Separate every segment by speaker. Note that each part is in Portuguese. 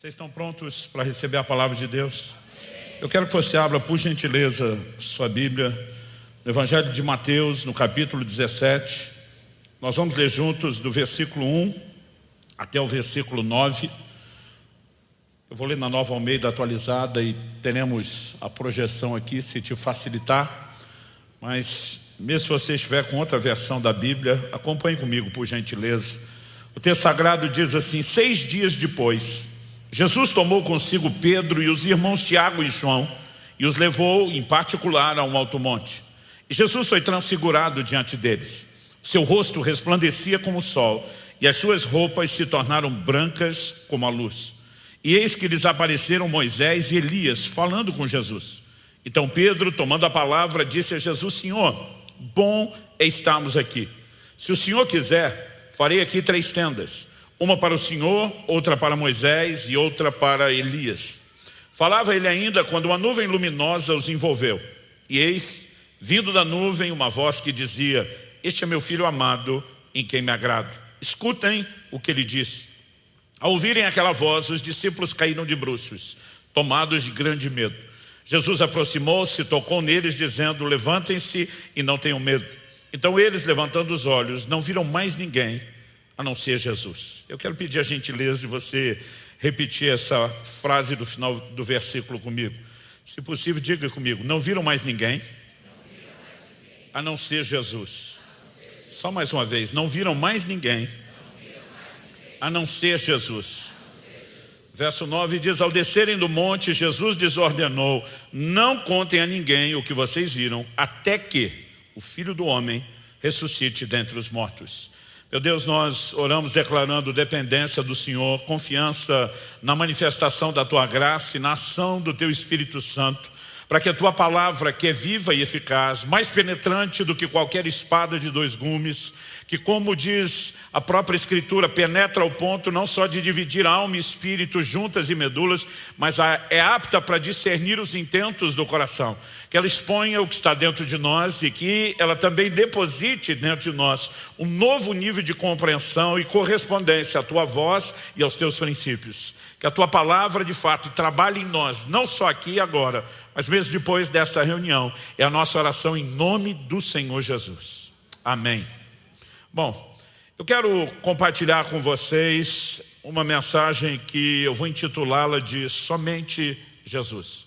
Speaker 1: Vocês estão prontos para receber a palavra de Deus? Eu quero que você abra, por gentileza, sua Bíblia, no Evangelho de Mateus, no capítulo 17. Nós vamos ler juntos do versículo 1 até o versículo 9. Eu vou ler na Nova Almeida atualizada e teremos a projeção aqui, se te facilitar. Mas, mesmo se você estiver com outra versão da Bíblia, acompanhe comigo, por gentileza. O texto sagrado diz assim: 6 dias depois, Jesus tomou consigo Pedro e os irmãos Tiago e João e os levou em particular a um alto monte. E Jesus foi transfigurado diante deles. Seu rosto resplandecia como o sol e as suas roupas se tornaram brancas como a luz. E eis que lhes apareceram Moisés e Elias falando com Jesus. Então Pedro, tomando a palavra, disse a Jesus: Senhor, bom é estarmos aqui. Se o Senhor quiser, farei aqui 3 tendas. Uma para o Senhor, outra para Moisés e outra para Elias. Falava ele ainda quando uma nuvem luminosa os envolveu. E eis, vindo da nuvem, uma voz que dizia: Este é meu filho amado, em quem me agrado. Escutem o que ele disse. Ao ouvirem aquela voz, os discípulos caíram de bruços, tomados de grande medo. Jesus aproximou-se, tocou neles, dizendo: Levantem-se e não tenham medo. Então eles, levantando os olhos, não viram mais ninguém a não ser Jesus. Eu quero pedir a gentileza de você repetir essa frase do final do versículo comigo. Se possível, diga comigo: não viram mais ninguém a não ser Jesus. Só mais uma vez: não viram mais ninguém a não ser Jesus. Verso 9 diz: ao descerem do monte, Jesus lhes ordenou: não contem a ninguém o que vocês viram, até que o Filho do Homem ressuscite dentre os mortos. Meu Deus, nós oramos declarando dependência do Senhor, confiança na manifestação da Tua graça e na ação do Teu Espírito Santo, para que a Tua palavra, que é viva e eficaz, mais penetrante do que qualquer espada de 2 gumes, que, como diz a própria Escritura, penetra ao ponto não só de dividir alma e espírito, juntas e medulas, mas é apta para discernir os intentos do coração. Que ela exponha o que está dentro de nós e que ela também deposite dentro de nós um novo nível de compreensão e correspondência à Tua voz e aos Teus princípios. Que a Tua palavra, de fato, trabalhe em nós, não só aqui e agora, mas mesmo depois desta reunião. É a nossa oração em nome do Senhor Jesus. Amém. Bom, eu quero compartilhar com vocês uma mensagem que eu vou intitulá-la de Somente Jesus.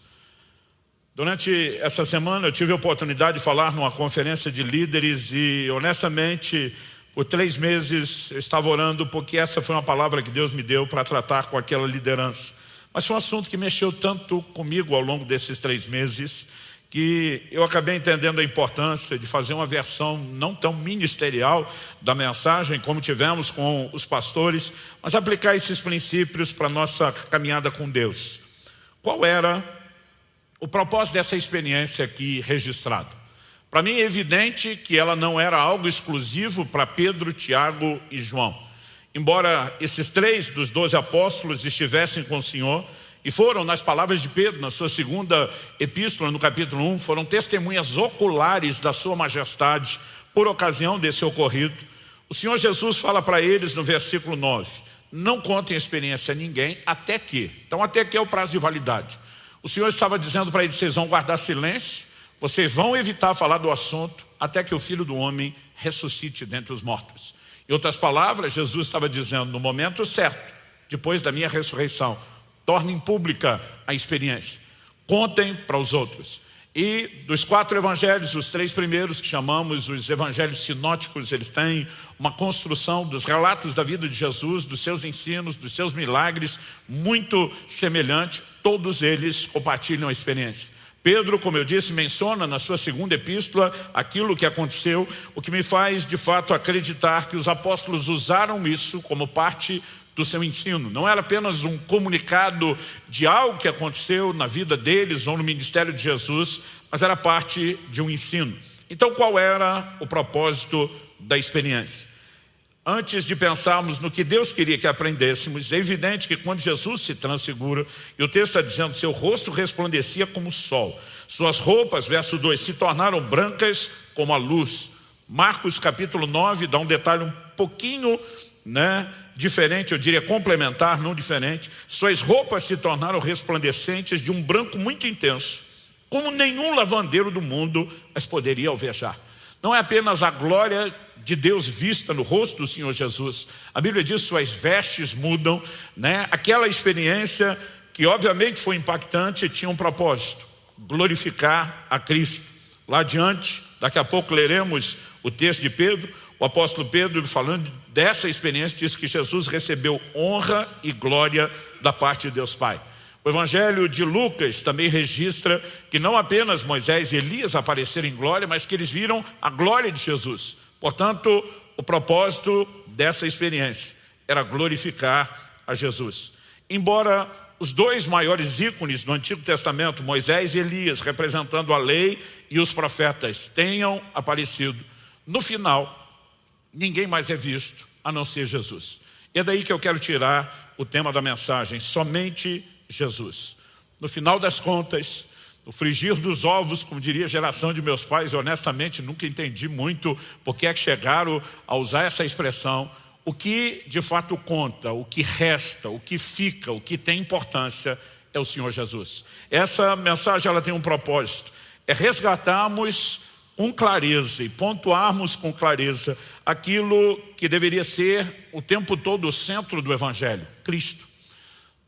Speaker 1: Durante essa semana eu tive a oportunidade de falar numa conferência de líderes e, honestamente, por 3 meses eu estava orando porque essa foi uma palavra que Deus me deu para tratar com aquela liderança. Mas foi um assunto que mexeu tanto comigo ao longo desses 3 meses que eu acabei entendendo a importância de fazer uma versão não tão ministerial da mensagem como tivemos com os pastores, mas aplicar esses princípios para a nossa caminhada com Deus. Qual era o propósito dessa experiência aqui registrada? Para mim é evidente que ela não era algo exclusivo para Pedro, Tiago e João. Embora esses 3 dos 12 apóstolos estivessem com o Senhor e foram, nas palavras de Pedro, na sua 2ª epístola, no capítulo 1, foram testemunhas oculares da sua majestade por ocasião desse ocorrido, o Senhor Jesus fala para eles no versículo 9, não contem a experiência a ninguém até que. Então até que é o prazo de validade. O Senhor estava dizendo para eles: vocês vão guardar silêncio, vocês vão evitar falar do assunto até que o Filho do Homem ressuscite dentre os mortos. Em outras palavras, Jesus estava dizendo: no momento certo, depois da minha ressurreição, tornem pública a experiência, contem para os outros. E dos 4 evangelhos, os 3 primeiros que chamamos os evangelhos sinóticos, eles têm uma construção dos relatos da vida de Jesus, dos seus ensinos, dos seus milagres, muito semelhante. Todos eles compartilham a experiência. Pedro, como eu disse, menciona na sua 2ª epístola aquilo que aconteceu, o que me faz de fato acreditar que os apóstolos usaram isso como parte do seu ensino. Não era apenas um comunicado de algo que aconteceu na vida deles ou no ministério de Jesus, mas era parte de um ensino. Então qual era o propósito da experiência? Antes de pensarmos no que Deus queria que aprendêssemos, é evidente que quando Jesus se transfigura, e o texto está dizendo: seu rosto resplandecia como o sol, suas roupas, verso 2, se tornaram brancas como a luz. Marcos capítulo 9 dá um detalhe um pouquinho diferente, eu diria complementar, não diferente. Suas roupas se tornaram resplandecentes de um branco muito intenso, como nenhum lavandeiro do mundo as poderia alvejar. Não é apenas a glória de Deus vista no rosto do Senhor Jesus. A Bíblia diz que suas vestes mudam, né? Aquela experiência que obviamente foi impactante tinha um propósito: glorificar a Cristo. Lá adiante, daqui a pouco leremos o texto de Pedro. O apóstolo Pedro, falando dessa experiência, diz que Jesus recebeu honra e glória da parte de Deus Pai. O Evangelho de Lucas também registra que não apenas Moisés e Elias apareceram em glória, mas que eles viram a glória de Jesus. Portanto, o propósito dessa experiência era glorificar a Jesus. Embora os dois maiores ícones do Antigo Testamento, Moisés e Elias, representando a lei e os profetas, tenham aparecido, no final, ninguém mais é visto a não ser Jesus. É daí que eu quero tirar o tema da mensagem: somente Jesus. No final das contas, no frigir dos ovos, como diria a geração de meus pais, eu honestamente nunca entendi muito porque é que chegaram a usar essa expressão. O que de fato conta, o que resta, o que fica, o que tem importância é o Senhor Jesus. Essa mensagem ela tem um propósito: é resgatarmos com clareza e pontuarmos com clareza aquilo que deveria ser o tempo todo o centro do Evangelho: Cristo.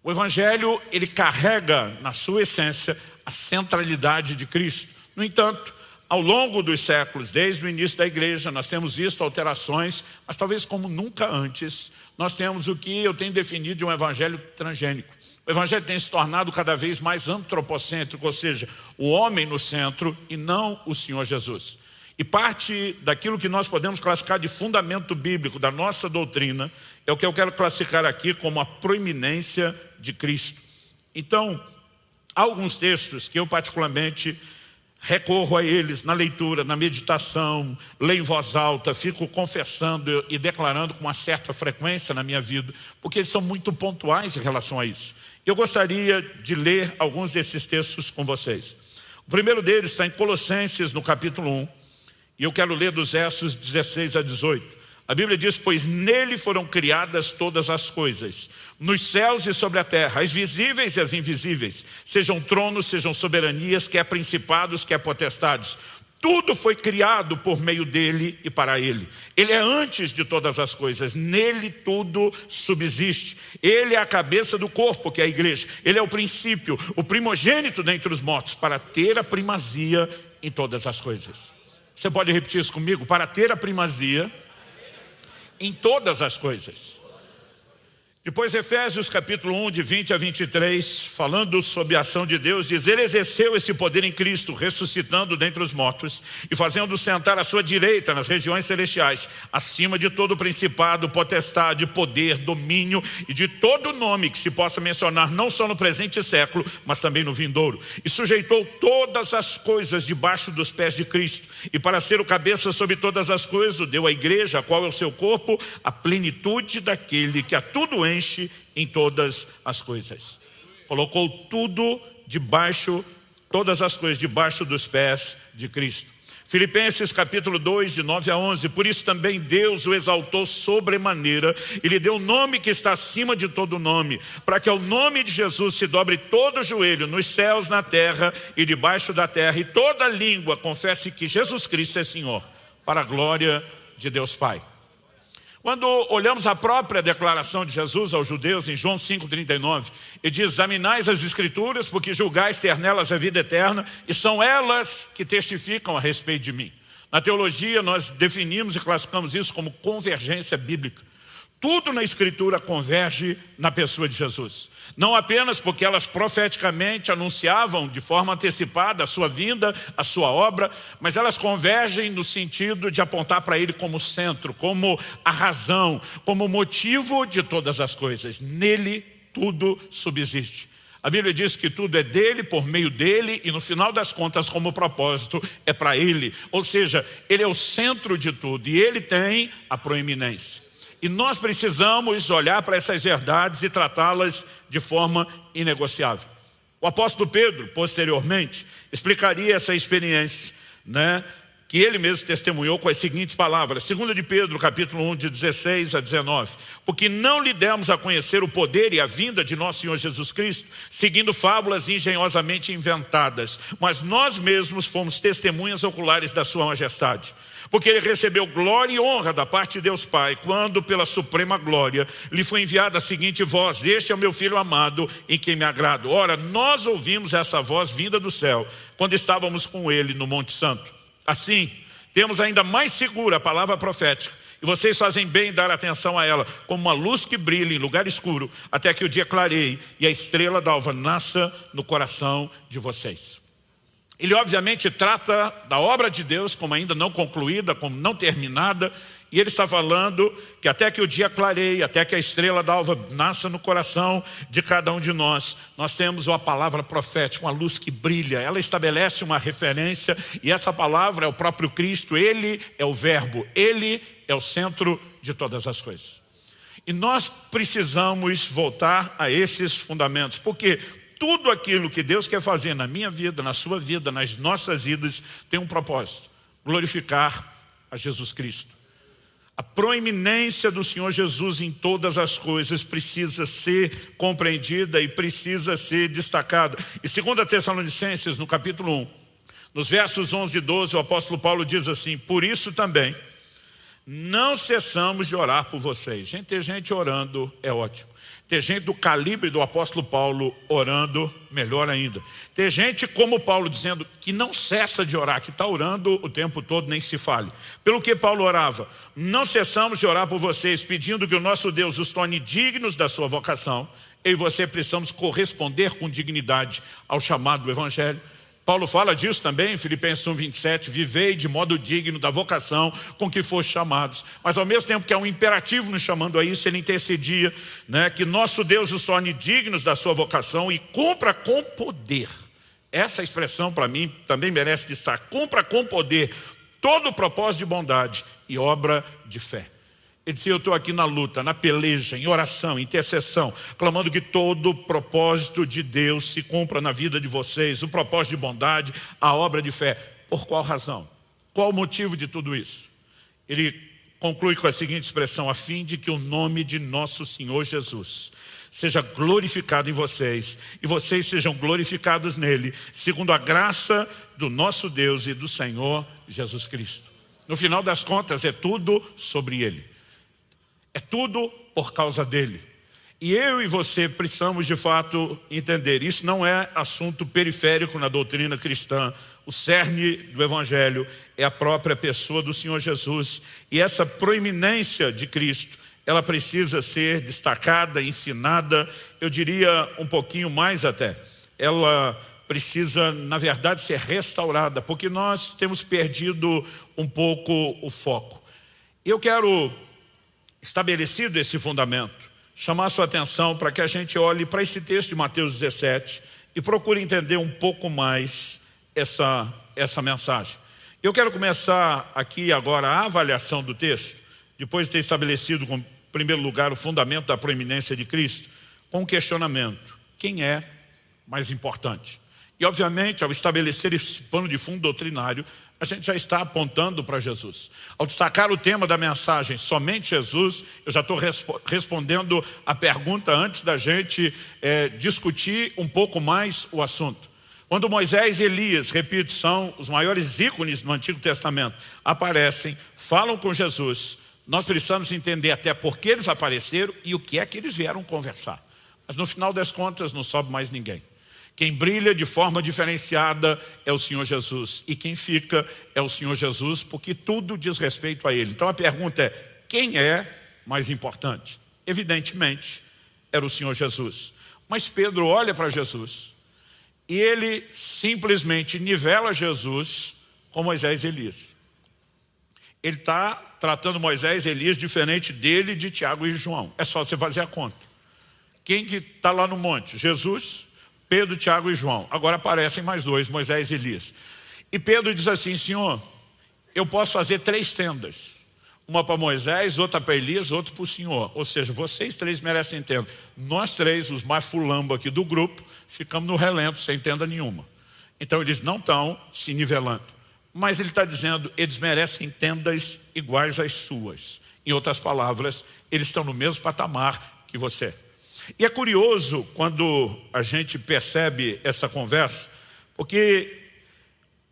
Speaker 1: O Evangelho, ele carrega na sua essência a centralidade de Cristo. No entanto, ao longo dos séculos, desde o início da igreja, nós temos visto alterações, mas talvez como nunca antes, nós temos o que eu tenho definido de um evangelho transgênico. O evangelho tem se tornado cada vez mais antropocêntrico, ou seja, o homem no centro e não o Senhor Jesus. E parte daquilo que nós podemos classificar de fundamento bíblico da nossa doutrina é o que eu quero classificar aqui como a proeminência de Cristo. Então, há alguns textos que eu particularmente recorro a eles na leitura, na meditação, leio em voz alta, fico confessando e declarando com uma certa frequência na minha vida, porque eles são muito pontuais em relação a isso. Eu gostaria de ler alguns desses textos com vocês. O primeiro deles está em Colossenses, no capítulo 1, e eu quero ler dos versos 16 a 18. A Bíblia diz: pois nele foram criadas todas as coisas, nos céus e sobre a terra, as visíveis e as invisíveis, sejam tronos, sejam soberanias, quer principados, quer potestades. Tudo foi criado por meio dele e para ele. Ele é antes de todas as coisas, nele tudo subsiste. Ele é a cabeça do corpo, que é a igreja. Ele é o princípio, o primogênito dentre os mortos, para ter a primazia em todas as coisas. Você pode repetir isso comigo? Para ter a primazia em todas as coisas. Depois Efésios capítulo 1, de 20 a 23, falando sobre a ação de Deus, diz: ele exerceu esse poder em Cristo, ressuscitando dentre os mortos e fazendo sentar à sua direita nas regiões celestiais, acima de todo principado, potestade, poder, domínio e de todo nome que se possa mencionar, não só no presente século, mas também no vindouro. E sujeitou todas as coisas debaixo dos pés de Cristo, e para ser o cabeça sobre todas as coisas, o deu à igreja, a qual é o seu corpo, a plenitude daquele que a tudo enche em todas as coisas. Colocou tudo debaixo, todas as coisas debaixo dos pés de Cristo. Filipenses capítulo 2, de 9 a 11. Por isso também Deus o exaltou sobremaneira e lhe deu o nome que está acima de todo nome, para que ao nome de Jesus se dobre todo o joelho nos céus, na terra e debaixo da terra, e toda língua confesse que Jesus Cristo é Senhor, para a glória de Deus Pai. Quando olhamos a própria declaração de Jesus aos judeus em João 5,39, ele diz: examinais as escrituras, porque julgais ter nelas a vida eterna, e são elas que testificam a respeito de mim. Na teologia nós definimos e classificamos isso como convergência bíblica. Tudo na Escritura converge na pessoa de Jesus. Não apenas porque elas profeticamente anunciavam de forma antecipada a sua vinda, a sua obra, mas elas convergem no sentido de apontar para Ele como centro, como a razão, como motivo de todas as coisas. Nele tudo subsiste. A Bíblia diz que tudo é dele, por meio dele, e no final das contas, como propósito, é para Ele. Ou seja, Ele é o centro de tudo e Ele tem a proeminência. E nós precisamos olhar para essas verdades e tratá-las de forma inegociável. O apóstolo Pedro, posteriormente, explicaria essa experiência, que ele mesmo testemunhou com as seguintes palavras. 2 de Pedro, capítulo 1, de 16 a 19. Porque não lhe demos a conhecer o poder e a vinda de nosso Senhor Jesus Cristo, seguindo fábulas engenhosamente inventadas, mas nós mesmos fomos testemunhas oculares da sua majestade. Porque ele recebeu glória e honra da parte de Deus Pai, quando pela suprema glória lhe foi enviada a seguinte voz: este é o meu Filho amado, em quem me agrado. Ora, nós ouvimos essa voz vinda do céu, quando estávamos com ele no Monte Santo. Assim, temos ainda mais segura a palavra profética, e vocês fazem bem em dar atenção a ela, como uma luz que brilha em lugar escuro, até que o dia clareie e a estrela d'alva nasça no coração de vocês. Ele obviamente trata da obra de Deus como ainda não concluída, como não terminada, e ele está falando que até que o dia clareie, até que a estrela d'alva nasça no coração de cada um de nós, nós temos a palavra profética, uma luz que brilha. Ela estabelece uma referência, e essa palavra é o próprio Cristo. Ele é o verbo, ele é o centro de todas as coisas. E nós precisamos voltar a esses fundamentos, porque tudo aquilo que Deus quer fazer na minha vida, na sua vida, nas nossas vidas, tem um propósito: glorificar a Jesus Cristo. A proeminência do Senhor Jesus em todas as coisas precisa ser compreendida e precisa ser destacada. E 2 Tessalonicenses, no capítulo 1, nos versos 11 e 12, o apóstolo Paulo diz assim: por isso também não cessamos de orar por vocês. Gente, ter gente orando é ótimo. Ter gente do calibre do apóstolo Paulo orando, melhor ainda. Ter gente como Paulo dizendo que não cessa de orar, que está orando o tempo todo, nem se fale. Pelo que Paulo orava: não cessamos de orar por vocês, pedindo que o nosso Deus os torne dignos da sua vocação. Eu e você precisamos corresponder com dignidade ao chamado do Evangelho. Paulo fala disso também em Filipenses 1, 27, vivei de modo digno da vocação com que foste chamados. Mas ao mesmo tempo que é um imperativo nos chamando a isso, ele intercedia, que nosso Deus os torne dignos da sua vocação e cumpra com poder. Essa expressão para mim também merece destaque: cumpra com poder todo o propósito de bondade e obra de fé. Ele disse: eu estou aqui na luta, na peleja, em oração, em intercessão, clamando que todo o propósito de Deus se cumpra na vida de vocês, o propósito de bondade, a obra de fé. Por qual razão? Qual o motivo de tudo isso? Ele conclui com a seguinte expressão: a fim de que o nome de nosso Senhor Jesus seja glorificado em vocês, e vocês sejam glorificados nele, segundo a graça do nosso Deus e do Senhor Jesus Cristo. No final das contas, é tudo sobre ele. É tudo por causa dele. E eu e você precisamos de fato entender: isso não é assunto periférico na doutrina cristã. O cerne do Evangelho é a própria pessoa do Senhor Jesus. E essa proeminência de Cristo, ela precisa ser destacada, ensinada, eu diria um pouquinho mais até. Ela precisa, na verdade, ser restaurada, porque nós temos perdido um pouco o foco. Eu quero, estabelecido esse fundamento, chamar a sua atenção para que a gente olhe para esse texto de Mateus 17 e procure entender um pouco mais essa mensagem. Eu quero começar aqui agora a avaliação do texto, depois de ter estabelecido, em primeiro lugar, o fundamento da proeminência de Cristo, com um questionamento: quem é mais importante? E obviamente, ao estabelecer esse pano de fundo doutrinário, a gente já está apontando para Jesus. Ao destacar o tema da mensagem, somente Jesus, eu já estou respondendo a pergunta antes da gente discutir um pouco mais o assunto. Quando Moisés e Elias, repito, são os maiores ícones do Antigo Testamento, aparecem, falam com Jesus, nós precisamos entender até por que eles apareceram e o que é que eles vieram conversar. Mas no final das contas não sobe mais ninguém. Quem brilha de forma diferenciada é o Senhor Jesus. E quem fica é o Senhor Jesus, porque tudo diz respeito a Ele. Então a pergunta é: quem é mais importante? Evidentemente, era o Senhor Jesus. Mas Pedro olha para Jesus e ele simplesmente nivela Jesus com Moisés e Elias. Ele está tratando Moisés e Elias diferente dele, de Tiago e João. É só você fazer a conta. Quem que está lá no monte? Jesus, Pedro, Tiago e João. Agora aparecem mais dois, Moisés e Elias. E Pedro diz assim: Senhor, eu posso fazer 3 tendas. Uma para Moisés, outra para Elias, outra para o Senhor. Ou seja, vocês 3 merecem tenda. Nós 3, os mais fulambo aqui do grupo, ficamos no relento, sem tenda nenhuma. Então eles não estão se nivelando. mas ele está dizendo, eles merecem tendas iguais às suas. Em outras palavras, eles estão no mesmo patamar que você. E é curioso quando a gente percebe essa conversa, porque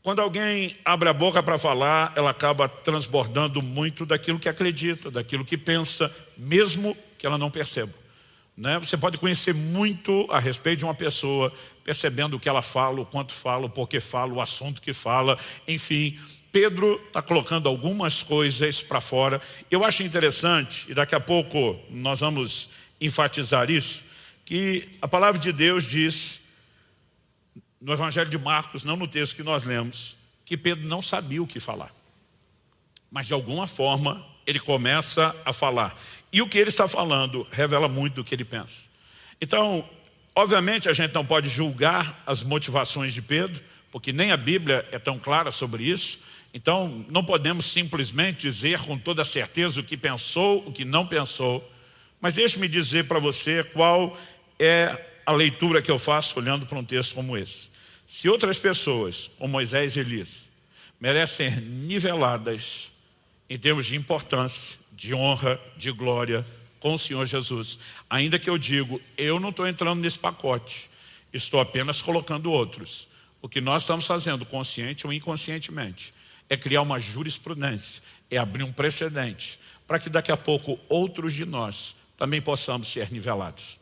Speaker 1: quando alguém abre a boca para falar, ela acaba transbordando muito daquilo que acredita, daquilo que pensa, mesmo que ela não perceba. Você pode conhecer muito a respeito de uma pessoa, percebendo o que ela fala, o quanto fala, o porquê fala, o assunto que fala, enfim. Pedro está colocando algumas coisas para fora. Eu acho interessante, e daqui a pouco nós vamos enfatizar isso, que a palavra de Deus diz, no Evangelho de Marcos, não no texto que nós lemos, que Pedro não sabia o que falar. Mas de alguma forma ele começa a falar. E o que ele está falando revela muito do que ele pensa. Então, obviamente a gente não pode julgar as motivações de Pedro, porque nem a Bíblia é tão clara sobre isso. Então, não podemos simplesmente dizer com toda certeza o que pensou, o que não pensou. Mas deixe-me dizer para você qual é a leitura que eu faço olhando para um texto como esse. Se outras pessoas, como Moisés e Elias, merecem ser niveladas em termos de importância, de honra, de glória com o Senhor Jesus, ainda que eu digo, eu não estou entrando nesse pacote, estou apenas colocando outros. O que nós estamos fazendo, consciente ou inconscientemente, é criar uma jurisprudência, é abrir um precedente, para que daqui a pouco outros de nós também possamos ser nivelados.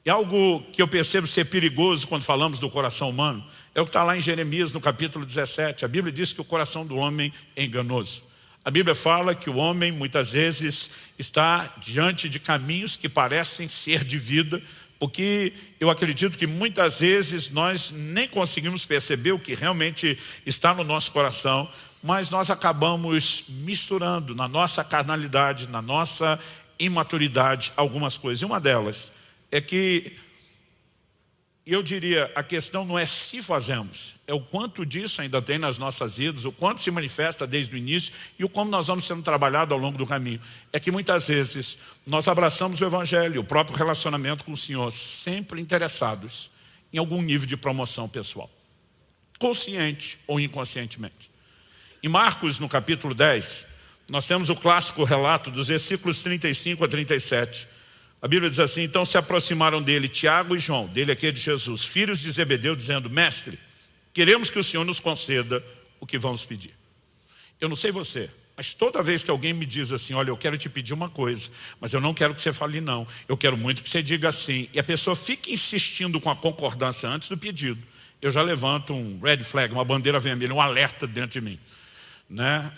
Speaker 1: E algo que eu percebo ser perigoso quando falamos do coração humano, é o que está lá em Jeremias, no capítulo 17. A Bíblia diz que o coração do homem é enganoso. A Bíblia fala que o homem, muitas vezes, está diante de caminhos que parecem ser de vida, porque eu acredito que muitas vezes nós nem conseguimos perceber o que realmente está no nosso coração, mas nós acabamos misturando na nossa carnalidade, na nossa imaturidade, algumas coisas. E uma delas é que, eu diria, a questão não é se fazemos, é o quanto disso ainda tem nas nossas vidas, o quanto se manifesta desde o início e o como nós vamos sendo trabalhados ao longo do caminho. É que muitas vezes nós abraçamos o Evangelho, o próprio relacionamento com o Senhor, sempre interessados em algum nível de promoção pessoal, consciente ou inconscientemente. Em Marcos, no capítulo 10, nós temos o clássico relato dos versículos 35 a 37. A Bíblia diz assim, então se aproximaram dele Tiago e João, dele aqui é de Jesus, filhos de Zebedeu, dizendo, mestre, queremos que o Senhor nos conceda o que vamos pedir. Eu não sei você, mas toda vez que alguém me diz assim, olha, eu quero te pedir uma coisa, mas eu não quero que você fale não, eu quero muito que você diga sim, e a pessoa fica insistindo com a concordância antes do pedido, eu já levanto um red flag, uma bandeira vermelha, um alerta dentro de mim.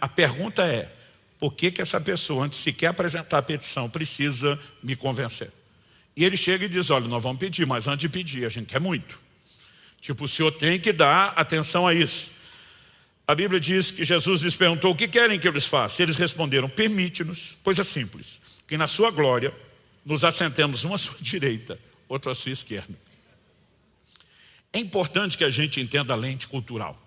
Speaker 1: A pergunta é, por que essa pessoa, antes de sequer apresentar a petição, precisa me convencer? E ele chega e diz, olha, nós vamos pedir, mas antes de pedir, a gente quer muito. Tipo, o senhor tem que dar atenção a isso. A Bíblia diz que Jesus lhes perguntou, o que querem que eu lhes faça? Eles responderam, permite-nos, coisa simples, que na sua glória nos assentemos uma à sua direita, outra à sua esquerda. É importante que a gente entenda a lente cultural.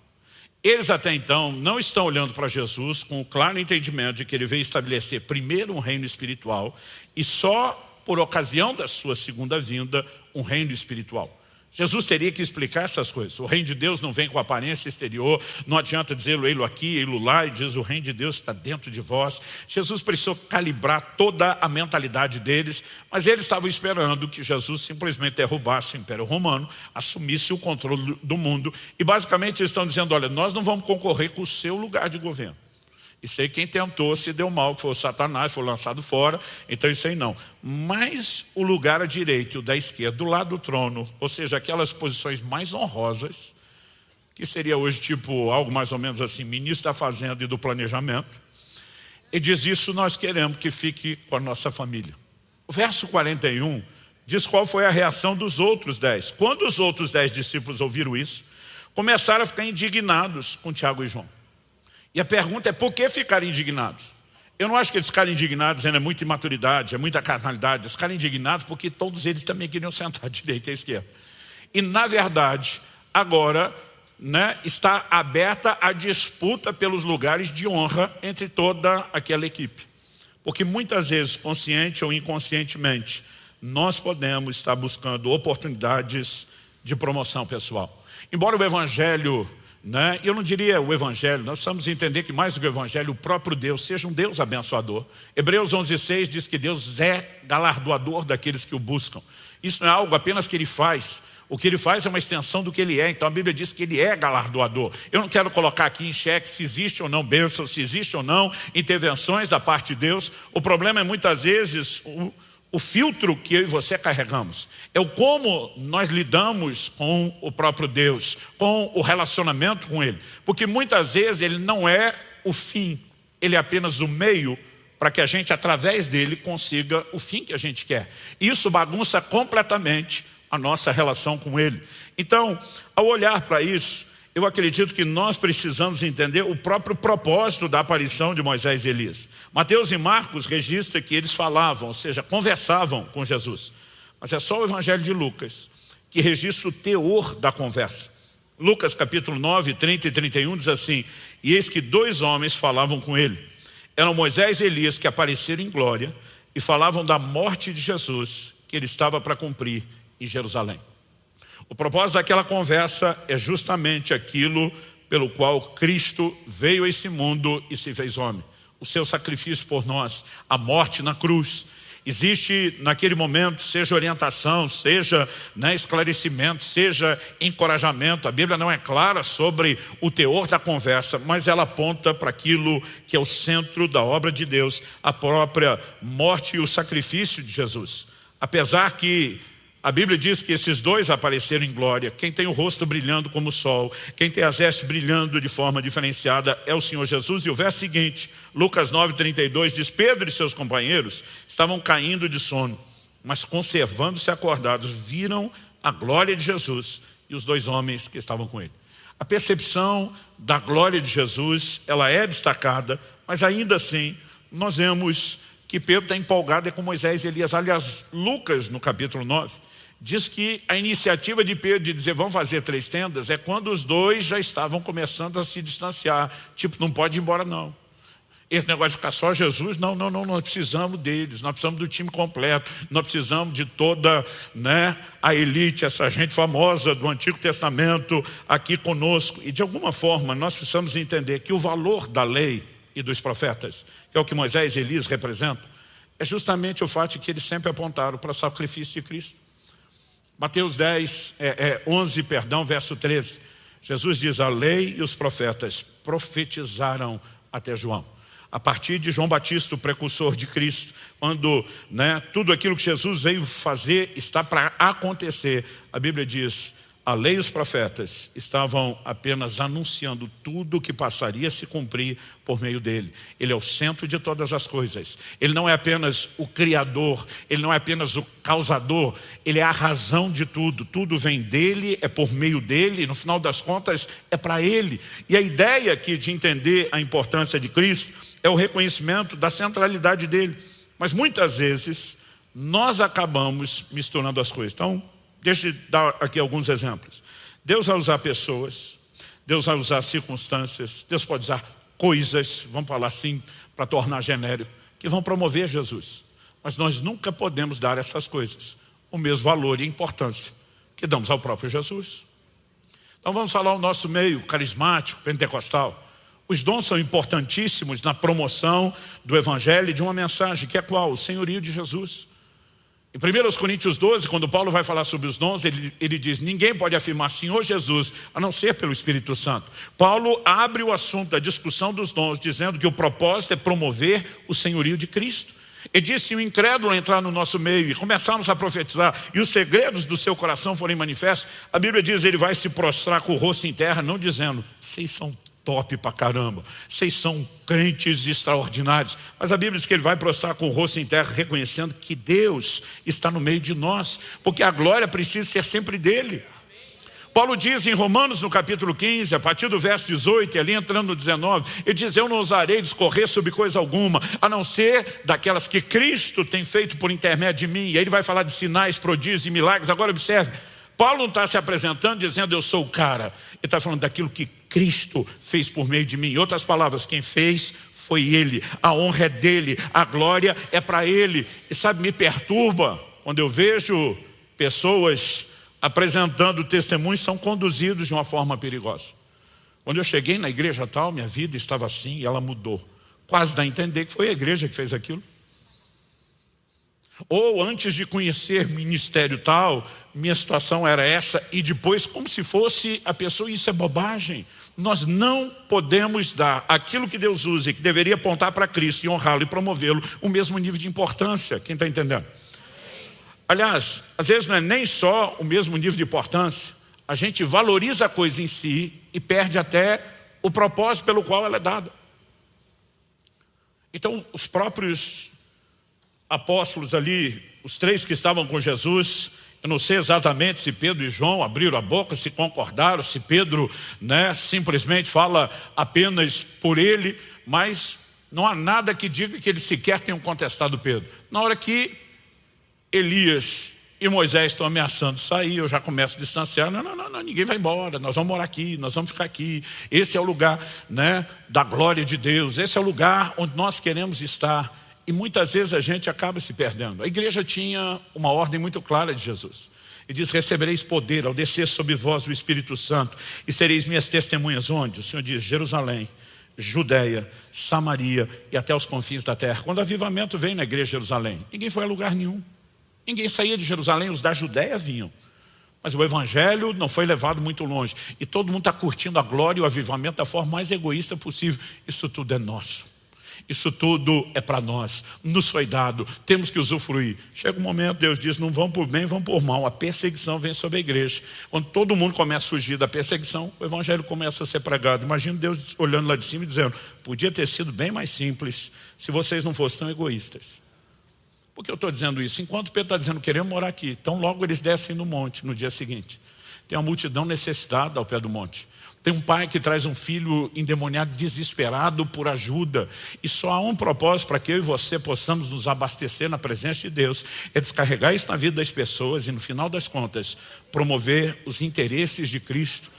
Speaker 1: Eles até então não estão olhando para Jesus com o claro entendimento de que ele veio estabelecer primeiro um reino espiritual e só por ocasião da sua segunda vinda um reino espiritual. Jesus teria que explicar essas coisas. O reino de Deus não vem com aparência exterior, não adianta dizer ei-lo aqui, ei-lo lá, e diz o reino de Deus está dentro de vós. Jesus precisou calibrar toda a mentalidade deles, mas eles estavam esperando que Jesus simplesmente derrubasse o Império Romano, assumisse o controle do mundo, e basicamente eles estão dizendo, olha, nós não vamos concorrer com o seu lugar de governo. Isso aí quem tentou se deu mal, que foi o Satanás, foi lançado fora, então isso aí não. Mas o lugar à direita e o da esquerda, do lado do trono, ou seja, aquelas posições mais honrosas, que seria hoje tipo algo mais ou menos assim, ministro da Fazenda e do Planejamento, e diz isso nós queremos que fique com a nossa família. O verso 41 diz qual foi a reação dos outros 10. Quando os outros 10 discípulos ouviram isso, começaram a ficar indignados com Tiago e João. E a pergunta é, por que ficar indignados? Eu não acho que eles ficaram indignados, é muita imaturidade, é muita carnalidade. Eles ficaram indignados porque todos eles também queriam sentar à direita e à esquerda. E na verdade, agora está aberta a disputa pelos lugares de honra entre toda aquela equipe. Porque muitas vezes, consciente ou inconscientemente, nós podemos estar buscando oportunidades de promoção pessoal. Embora o Evangelho né? Eu não diria o evangelho, nós precisamos entender que mais do que o evangelho, o próprio Deus seja um Deus abençoador. Hebreus 11:6 diz que Deus é galardoador daqueles que o buscam. Isso não é algo apenas que Ele faz. O que Ele faz é uma extensão do que Ele é. Então a Bíblia diz que Ele é galardoador. Eu não quero colocar aqui em xeque se existe ou não bênção, se existe ou não intervenções da parte de Deus. O problema é muitas vezes o filtro que eu e você carregamos. É o como nós lidamos com o próprio Deus, com o relacionamento com Ele. Porque muitas vezes Ele não é o fim, Ele é apenas o meio para que a gente, através dele, consiga o fim que a gente quer. Isso bagunça completamente a nossa relação com Ele. Então, ao olhar para isso, eu acredito que nós precisamos entender o próprio propósito da aparição de Moisés e Elias. Mateus e Marcos registram que eles falavam, ou seja, conversavam com Jesus. Mas é só o Evangelho de Lucas que registra o teor da conversa. Lucas capítulo 9, 30 e 31 diz assim: e eis que 2 homens falavam com ele. Eram Moisés e Elias que apareceram em glória e falavam da morte de Jesus que ele estava para cumprir em Jerusalém. O propósito daquela conversa é justamente aquilo pelo qual Cristo veio a esse mundo e se fez homem. O seu sacrifício por nós, a morte na cruz. Existe naquele momento, seja orientação, seja esclarecimento, seja encorajamento. A Bíblia não é clara sobre o teor da conversa, mas ela aponta para aquilo que é o centro da obra de Deus, a própria morte e o sacrifício de Jesus. Apesar que a Bíblia diz que esses 2 apareceram em glória. Quem tem o rosto brilhando como o sol, quem tem as vestes brilhando de forma diferenciada é o Senhor Jesus. E o verso seguinte, Lucas 9, 32 diz: Pedro e seus companheiros estavam caindo de sono, mas conservando-se acordados, viram a glória de Jesus e os 2 homens que estavam com ele. A percepção da glória de Jesus, ela é destacada, mas ainda assim nós vemos que Pedro está empolgado com Moisés e Elias. Aliás, Lucas, no capítulo 9, diz que a iniciativa de Pedro de dizer vamos fazer 3 tendas é quando os 2 já estavam começando a se distanciar. Tipo, não pode ir embora não. Esse negócio de ficar só Jesus, não, nós precisamos deles, nós precisamos do time completo, nós precisamos de toda a elite, essa gente famosa do Antigo Testamento aqui conosco. E de alguma forma nós precisamos entender que o valor da lei e dos profetas, que é o que Moisés e Elias representam, é justamente o fato de que eles sempre apontaram para o sacrifício de Cristo. Mateus 11, verso 13. Jesus diz: a lei e os profetas profetizaram até João. A partir de João Batista, o precursor de Cristo, quando tudo aquilo que Jesus veio fazer está para acontecer, a Bíblia diz: a lei e os profetas estavam apenas anunciando tudo o que passaria a se cumprir por meio dele. Ele é o centro de todas as coisas. Ele não é apenas o criador, ele não é apenas o causador, ele é a razão de tudo. Tudo vem dele, é por meio dele, e no final das contas é para ele. E a ideia aqui de entender a importância de Cristo é o reconhecimento da centralidade dele. Mas muitas vezes nós acabamos misturando as coisas. Então, deixa eu dar aqui alguns exemplos. Deus vai usar pessoas, Deus vai usar circunstâncias, Deus pode usar coisas, vamos falar assim, para tornar genérico, que vão promover Jesus. Mas nós nunca podemos dar a essas coisas o mesmo valor e importância que damos ao próprio Jesus. Então vamos falar o nosso meio carismático, pentecostal. Os dons são importantíssimos na promoção do Evangelho e de uma mensagem, que é qual? O senhorio de Jesus. Em 1 Coríntios 12, quando Paulo vai falar sobre os dons, ele diz: ninguém pode afirmar Senhor Jesus, a não ser pelo Espírito Santo. Paulo abre o assunto da discussão dos dons, dizendo que o propósito é promover o senhorio de Cristo. Ele diz: se o incrédulo entrar no nosso meio e começarmos a profetizar, e os segredos do seu coração forem manifestos, a Bíblia diz: ele vai se prostrar com o rosto em terra, não dizendo, vocês são top pra caramba, vocês são crentes extraordinários. Mas a Bíblia diz que ele vai prostrar com o rosto em terra, reconhecendo que Deus está no meio de nós, porque a glória precisa ser sempre dele. Paulo diz em Romanos, no capítulo 15, a partir do verso 18, e ali entrando no 19, ele diz: eu não ousarei discorrer sobre coisa alguma, a não ser daquelas que Cristo tem feito por intermédio de mim. E aí ele vai falar de sinais, prodígios e milagres. Agora observe, Paulo não está se apresentando dizendo eu sou o cara. Ele está falando daquilo que Cristo fez por meio de mim. Em outras palavras, quem fez foi Ele. A honra é dele, a glória é para Ele. E sabe, me perturba quando eu vejo pessoas apresentando testemunhos, são conduzidos de uma forma perigosa. Quando eu cheguei na igreja tal, minha vida estava assim e ela mudou. Quase dá a entender que foi a igreja que fez aquilo. Ou antes de conhecer ministério tal, minha situação era essa, e depois como se fosse a pessoa, isso é bobagem. Nós não podemos dar aquilo que Deus usa e que deveria apontar para Cristo e honrá-lo e promovê-lo, o mesmo nível de importância. Quem está entendendo? Aliás, às vezes não é nem só o mesmo nível de importância, a gente valoriza a coisa em si e perde até o propósito pelo qual ela é dada. Então, os próprios apóstolos ali, os 3 que estavam com Jesus, eu não sei exatamente se Pedro e João abriram a boca, se concordaram, se Pedro simplesmente fala apenas por ele, mas não há nada que diga que eles sequer tenham contestado Pedro. Na hora que Elias e Moisés estão ameaçando sair, eu já começo a distanciar. Não, ninguém vai embora, nós vamos morar aqui, nós vamos ficar aqui. Esse é o lugar da glória de Deus, esse é o lugar onde nós queremos estar. E muitas vezes a gente acaba se perdendo. A igreja tinha uma ordem muito clara de Jesus. E diz: recebereis poder ao descer sobre vós o Espírito Santo, e sereis minhas testemunhas. Onde? O Senhor diz: Jerusalém, Judeia, Samaria e até os confins da terra. Quando o avivamento veio na igreja de Jerusalém, ninguém foi a lugar nenhum. Ninguém saía de Jerusalém, os da Judeia vinham. Mas o evangelho não foi levado muito longe. E todo mundo está curtindo a glória e o avivamento da forma mais egoísta possível. Isso tudo é nosso. Isso tudo é para nós. Nos foi dado. Temos que usufruir. Chega um momento, Deus diz: não vão por bem, vão por mal. A perseguição vem sobre a igreja. Quando todo mundo começa a fugir da perseguição, o evangelho começa a ser pregado. Imagina Deus olhando lá de cima e dizendo: podia ter sido bem mais simples se vocês não fossem tão egoístas. Por que eu estou dizendo isso? Enquanto Pedro está dizendo: queremos morar aqui, então logo eles descem no monte no dia seguinte. Tem uma multidão necessitada ao pé do monte. Tem um pai que traz um filho endemoniado, desesperado por ajuda. E só há um propósito para que eu e você possamos nos abastecer na presença de Deus: é descarregar isso na vida das pessoas e, no final das contas, promover os interesses de Cristo.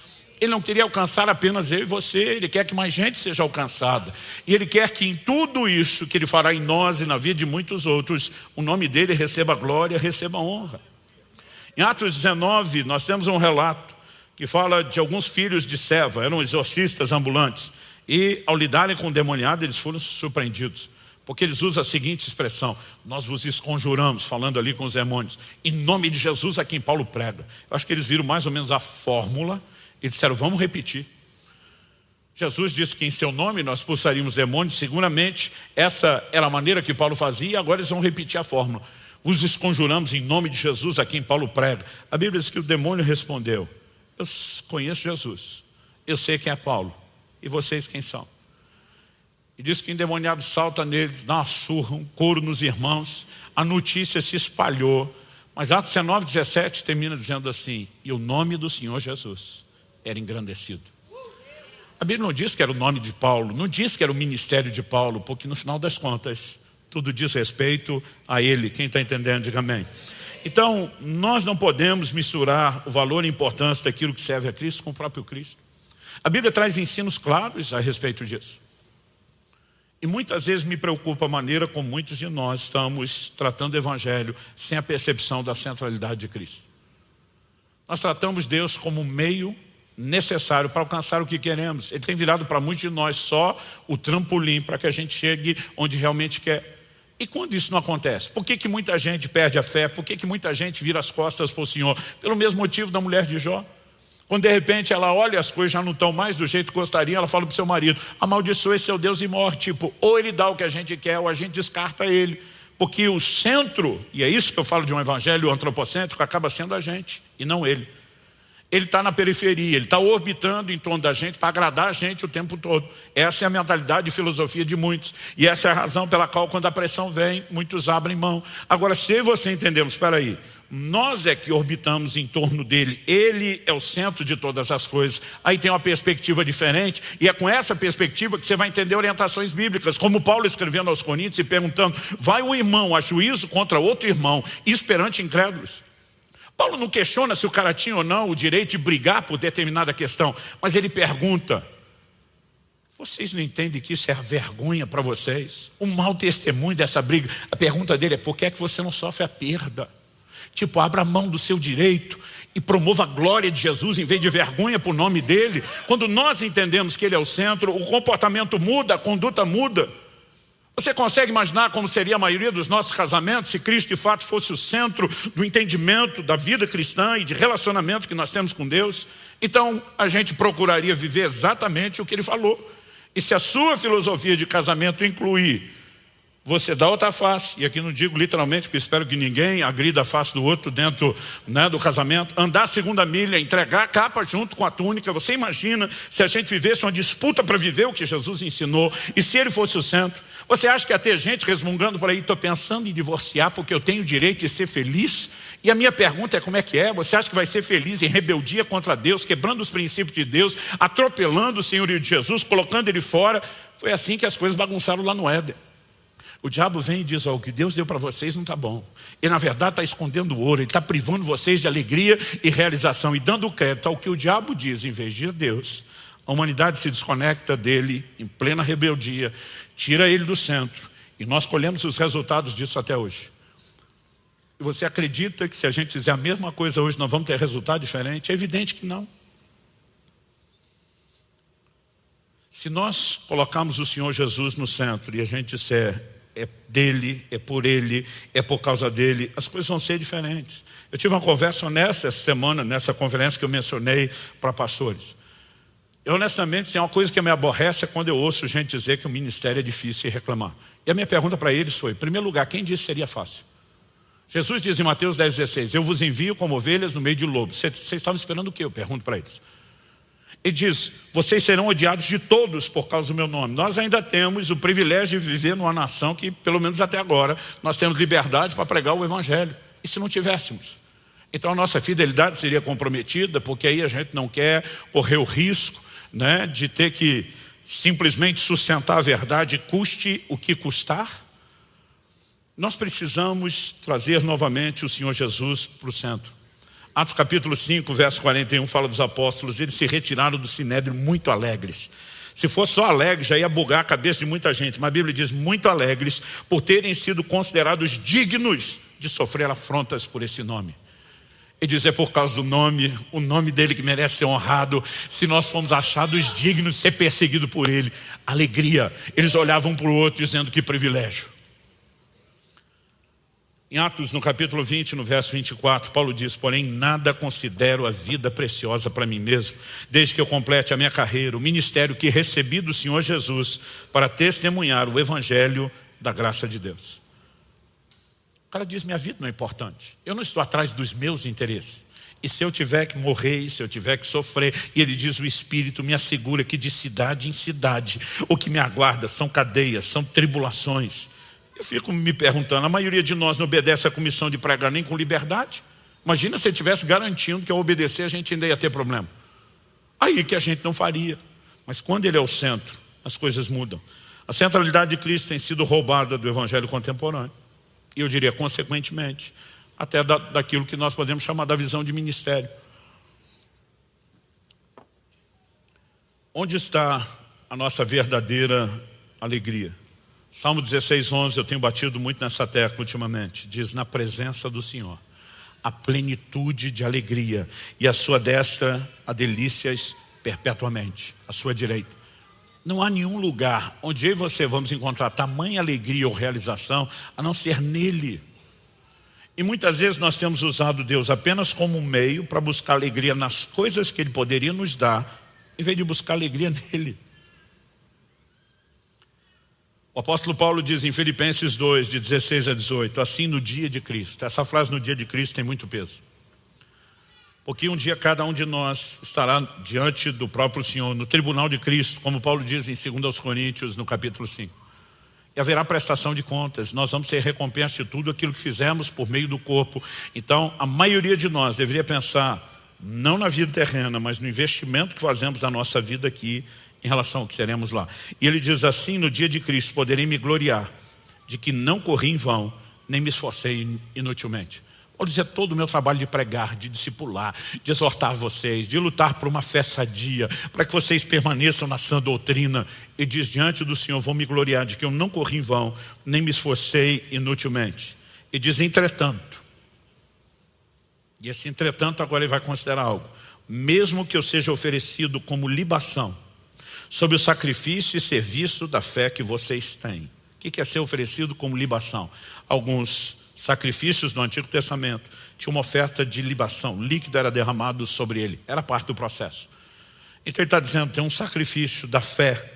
Speaker 1: Ele não queria alcançar apenas eu e você, Ele quer que mais gente seja alcançada. E Ele quer que em tudo isso que Ele fará em nós e na vida de muitos outros, o nome dEle receba glória, receba honra. Em Atos 19, nós temos um relato que fala de alguns filhos de Seva, eram exorcistas ambulantes. E ao lidarem com o demoniado, eles foram surpreendidos. Porque eles usam a seguinte expressão: nós vos esconjuramos, falando ali com os demônios, em nome de Jesus a quem Paulo prega. Eu acho que eles viram mais ou menos a fórmula e disseram: vamos repetir. Jesus disse que em seu nome nós expulsaríamos demônios. Seguramente essa era a maneira que Paulo fazia, e agora eles vão repetir a fórmula: os esconjuramos em nome de Jesus a quem Paulo prega. A Bíblia diz que o demônio respondeu: eu conheço Jesus, eu sei quem é Paulo, e vocês quem são? E diz que o endemoniado salta neles, dá uma surra, um coro nos irmãos. A notícia se espalhou. Mas Atos 19, 17 termina dizendo assim: e o nome do Senhor Jesus era engrandecido. A Bíblia não diz que era o nome de Paulo, não diz que era o ministério de Paulo, porque no final das contas tudo diz respeito a ele. Quem está entendendo, diga amém. Então, nós não podemos misturar o valor e a importância daquilo que serve a Cristo com o próprio Cristo. A Bíblia traz ensinos claros a respeito disso. E muitas vezes me preocupa a maneira como muitos de nós estamos tratando o evangelho sem a percepção da centralidade de Cristo. Nós tratamos Deus como um meio necessário para alcançar o que queremos. Ele tem virado para muitos de nós só o trampolim para que a gente chegue onde realmente quer. E quando isso não acontece? Por que muita gente perde a fé? Por que muita gente vira as costas para o Senhor? Pelo mesmo motivo da mulher de Jó. Quando de repente ela olha, as coisas já não estão mais do jeito que gostaria, ela fala para o seu marido: amaldiçoe seu Deus e morre. Tipo, ou ele dá o que a gente quer, ou a gente descarta ele. Porque o centro, e é isso que eu falo de um evangelho antropocêntrico, acaba sendo a gente e não ele. Ele está na periferia, ele está orbitando em torno da gente para agradar a gente o tempo todo. Essa é a mentalidade e filosofia de muitos. E essa é a razão pela qual, quando a pressão vem, muitos abrem mão. Agora, se você entendemos, espera aí, nós é que orbitamos em torno dele, ele é o centro de todas as coisas. Aí tem uma perspectiva diferente, e é com essa perspectiva que você vai entender orientações bíblicas, como Paulo escrevendo aos Coríntios e perguntando: vai um irmão a juízo contra outro irmão, isso perante incrédulos? Paulo não questiona se o cara tinha ou não o direito de brigar por determinada questão, mas ele pergunta: vocês não entendem que isso é a vergonha para vocês? Um mau testemunho dessa briga. A pergunta dele é: por que é que você não sofre a perda? Tipo, abra mão do seu direito e promova a glória de Jesus em vez de vergonha por nome dele. Quando nós entendemos que ele é o centro, o comportamento muda, a conduta muda. Você consegue imaginar como seria a maioria dos nossos casamentos se Cristo de fato fosse o centro do entendimento da vida cristã e de relacionamento que nós temos com Deus? Então a gente procuraria viver exatamente o que ele falou. E se a sua filosofia de casamento incluir você dar outra face, e aqui não digo literalmente, porque espero que ninguém agrida a face do outro dentro, do casamento, andar a segunda milha, entregar a capa junto com a túnica. Você imagina se a gente vivesse uma disputa para viver o que Jesus ensinou, e se ele fosse o centro? Você acha que ia ter gente resmungando por aí, estou pensando em divorciar porque eu tenho o direito de ser feliz? E a minha pergunta é, como é que é? Você acha que vai ser feliz em rebeldia contra Deus, quebrando os princípios de Deus, atropelando o senhorio de Jesus, colocando ele fora? Foi assim que as coisas bagunçaram lá no Éden. O diabo vem e diz, o que Deus deu para vocês não está bom. Ele na verdade está escondendo o ouro, ele está privando vocês de alegria e realização e dando crédito ao que o diabo diz em vez de Deus. A humanidade se desconecta dele em plena rebeldia, tira ele do centro, e nós colhemos os resultados disso até hoje. E você acredita que se a gente fizer a mesma coisa hoje nós vamos ter resultado diferente? É evidente que não. Se nós colocarmos o Senhor Jesus no centro e a gente disser é dele, é por ele, é por causa dele, as coisas vão ser diferentes. Eu tive uma conversa honesta essa semana, nessa conferência que eu mencionei para pastores. Eu honestamente, uma coisa que me aborrece é quando eu ouço gente dizer que o ministério é difícil e reclamar. E a minha pergunta para eles foi, em primeiro lugar, quem disse que seria fácil? Jesus diz em Mateus 10,16, eu vos envio como ovelhas no meio de lobos. Vocês estavam esperando o quê? Eu pergunto para eles. Ele diz, vocês serão odiados de todos por causa do meu nome. Nós ainda temos o privilégio de viver numa nação que, pelo menos até agora, nós temos liberdade para pregar o evangelho. E se não tivéssemos? Então a nossa fidelidade seria comprometida, porque aí a gente não quer correr o risco, de ter que simplesmente sustentar a verdade, custe o que custar. Nós precisamos trazer novamente o Senhor Jesus para o centro. Atos capítulo 5, verso 41, fala dos apóstolos, eles se retiraram do sinédrio muito alegres. Se fosse só alegre, já ia bugar a cabeça de muita gente, mas a Bíblia diz muito alegres por terem sido considerados dignos de sofrer afrontas por esse nome. E dizer por causa do nome, o nome dele que merece ser honrado, se nós fomos achados dignos de ser perseguidos por ele, alegria. Eles olhavam para o outro dizendo que privilégio. Em Atos, no capítulo 20, no verso 24, Paulo diz, porém nada considero a vida preciosa para mim mesmo, desde que eu complete a minha carreira, o ministério que recebi do Senhor Jesus para testemunhar o evangelho da graça de Deus. O cara diz, minha vida não é importante. Eu não estou atrás dos meus interesses. E se eu tiver que morrer, e se eu tiver que sofrer, e ele diz, o Espírito me assegura que de cidade em cidade, o que me aguarda são cadeias, são tribulações. Eu fico me perguntando, a maioria de nós não obedece à comissão de pregar nem com liberdade? Imagina se ele estivesse garantindo que ao obedecer a gente ainda ia ter problema. Aí que a gente não faria. Mas quando ele é o centro, as coisas mudam. A centralidade de Cristo tem sido roubada do evangelho contemporâneo. E eu diria, consequentemente, até daquilo que nós podemos chamar da visão de ministério. Onde está a nossa verdadeira alegria? Salmo 16:11, eu tenho batido muito nessa tecla ultimamente. Diz, na presença do Senhor, a plenitude de alegria, e a sua destra há delícias perpetuamente, a sua direita. Não há nenhum lugar onde eu e você vamos encontrar tamanha alegria ou realização, a não ser nele. E muitas vezes nós temos usado Deus apenas como um meio para buscar alegria nas coisas que Ele poderia nos dar, em vez de buscar alegria nele. O apóstolo Paulo diz em Filipenses 2, de 16 a 18, assim no dia de Cristo. Essa frase no dia de Cristo tem muito peso. Porque um dia cada um de nós estará diante do próprio Senhor, no tribunal de Cristo, como Paulo diz em 2 Coríntios, no capítulo 5. E haverá prestação de contas, nós vamos ser recompensa de tudo aquilo que fizemos por meio do corpo. Então, a maioria de nós deveria pensar, não na vida terrena, mas no investimento que fazemos da nossa vida aqui, em relação ao que teremos lá. E ele diz assim, no dia de Cristo, poderei me gloriar de que não corri em vão, nem me esforcei inutilmente. Paulo dizia, todo o meu trabalho de pregar, de discipular, de exortar vocês, de lutar por uma fé sadia, para que vocês permaneçam na sã doutrina. E diz, diante do Senhor, vou me gloriar de que eu não corri em vão, nem me esforcei inutilmente. E diz, entretanto, E esse entretanto agora ele vai considerar algo. Mesmo que eu seja oferecido como libação, sobre o sacrifício e serviço da fé que vocês têm. O que é ser oferecido como libação? Alguns sacrifícios do Antigo Testamento tinham uma oferta de libação, líquido era derramado sobre ele, era parte do processo. Então ele está dizendo, tem um sacrifício da fé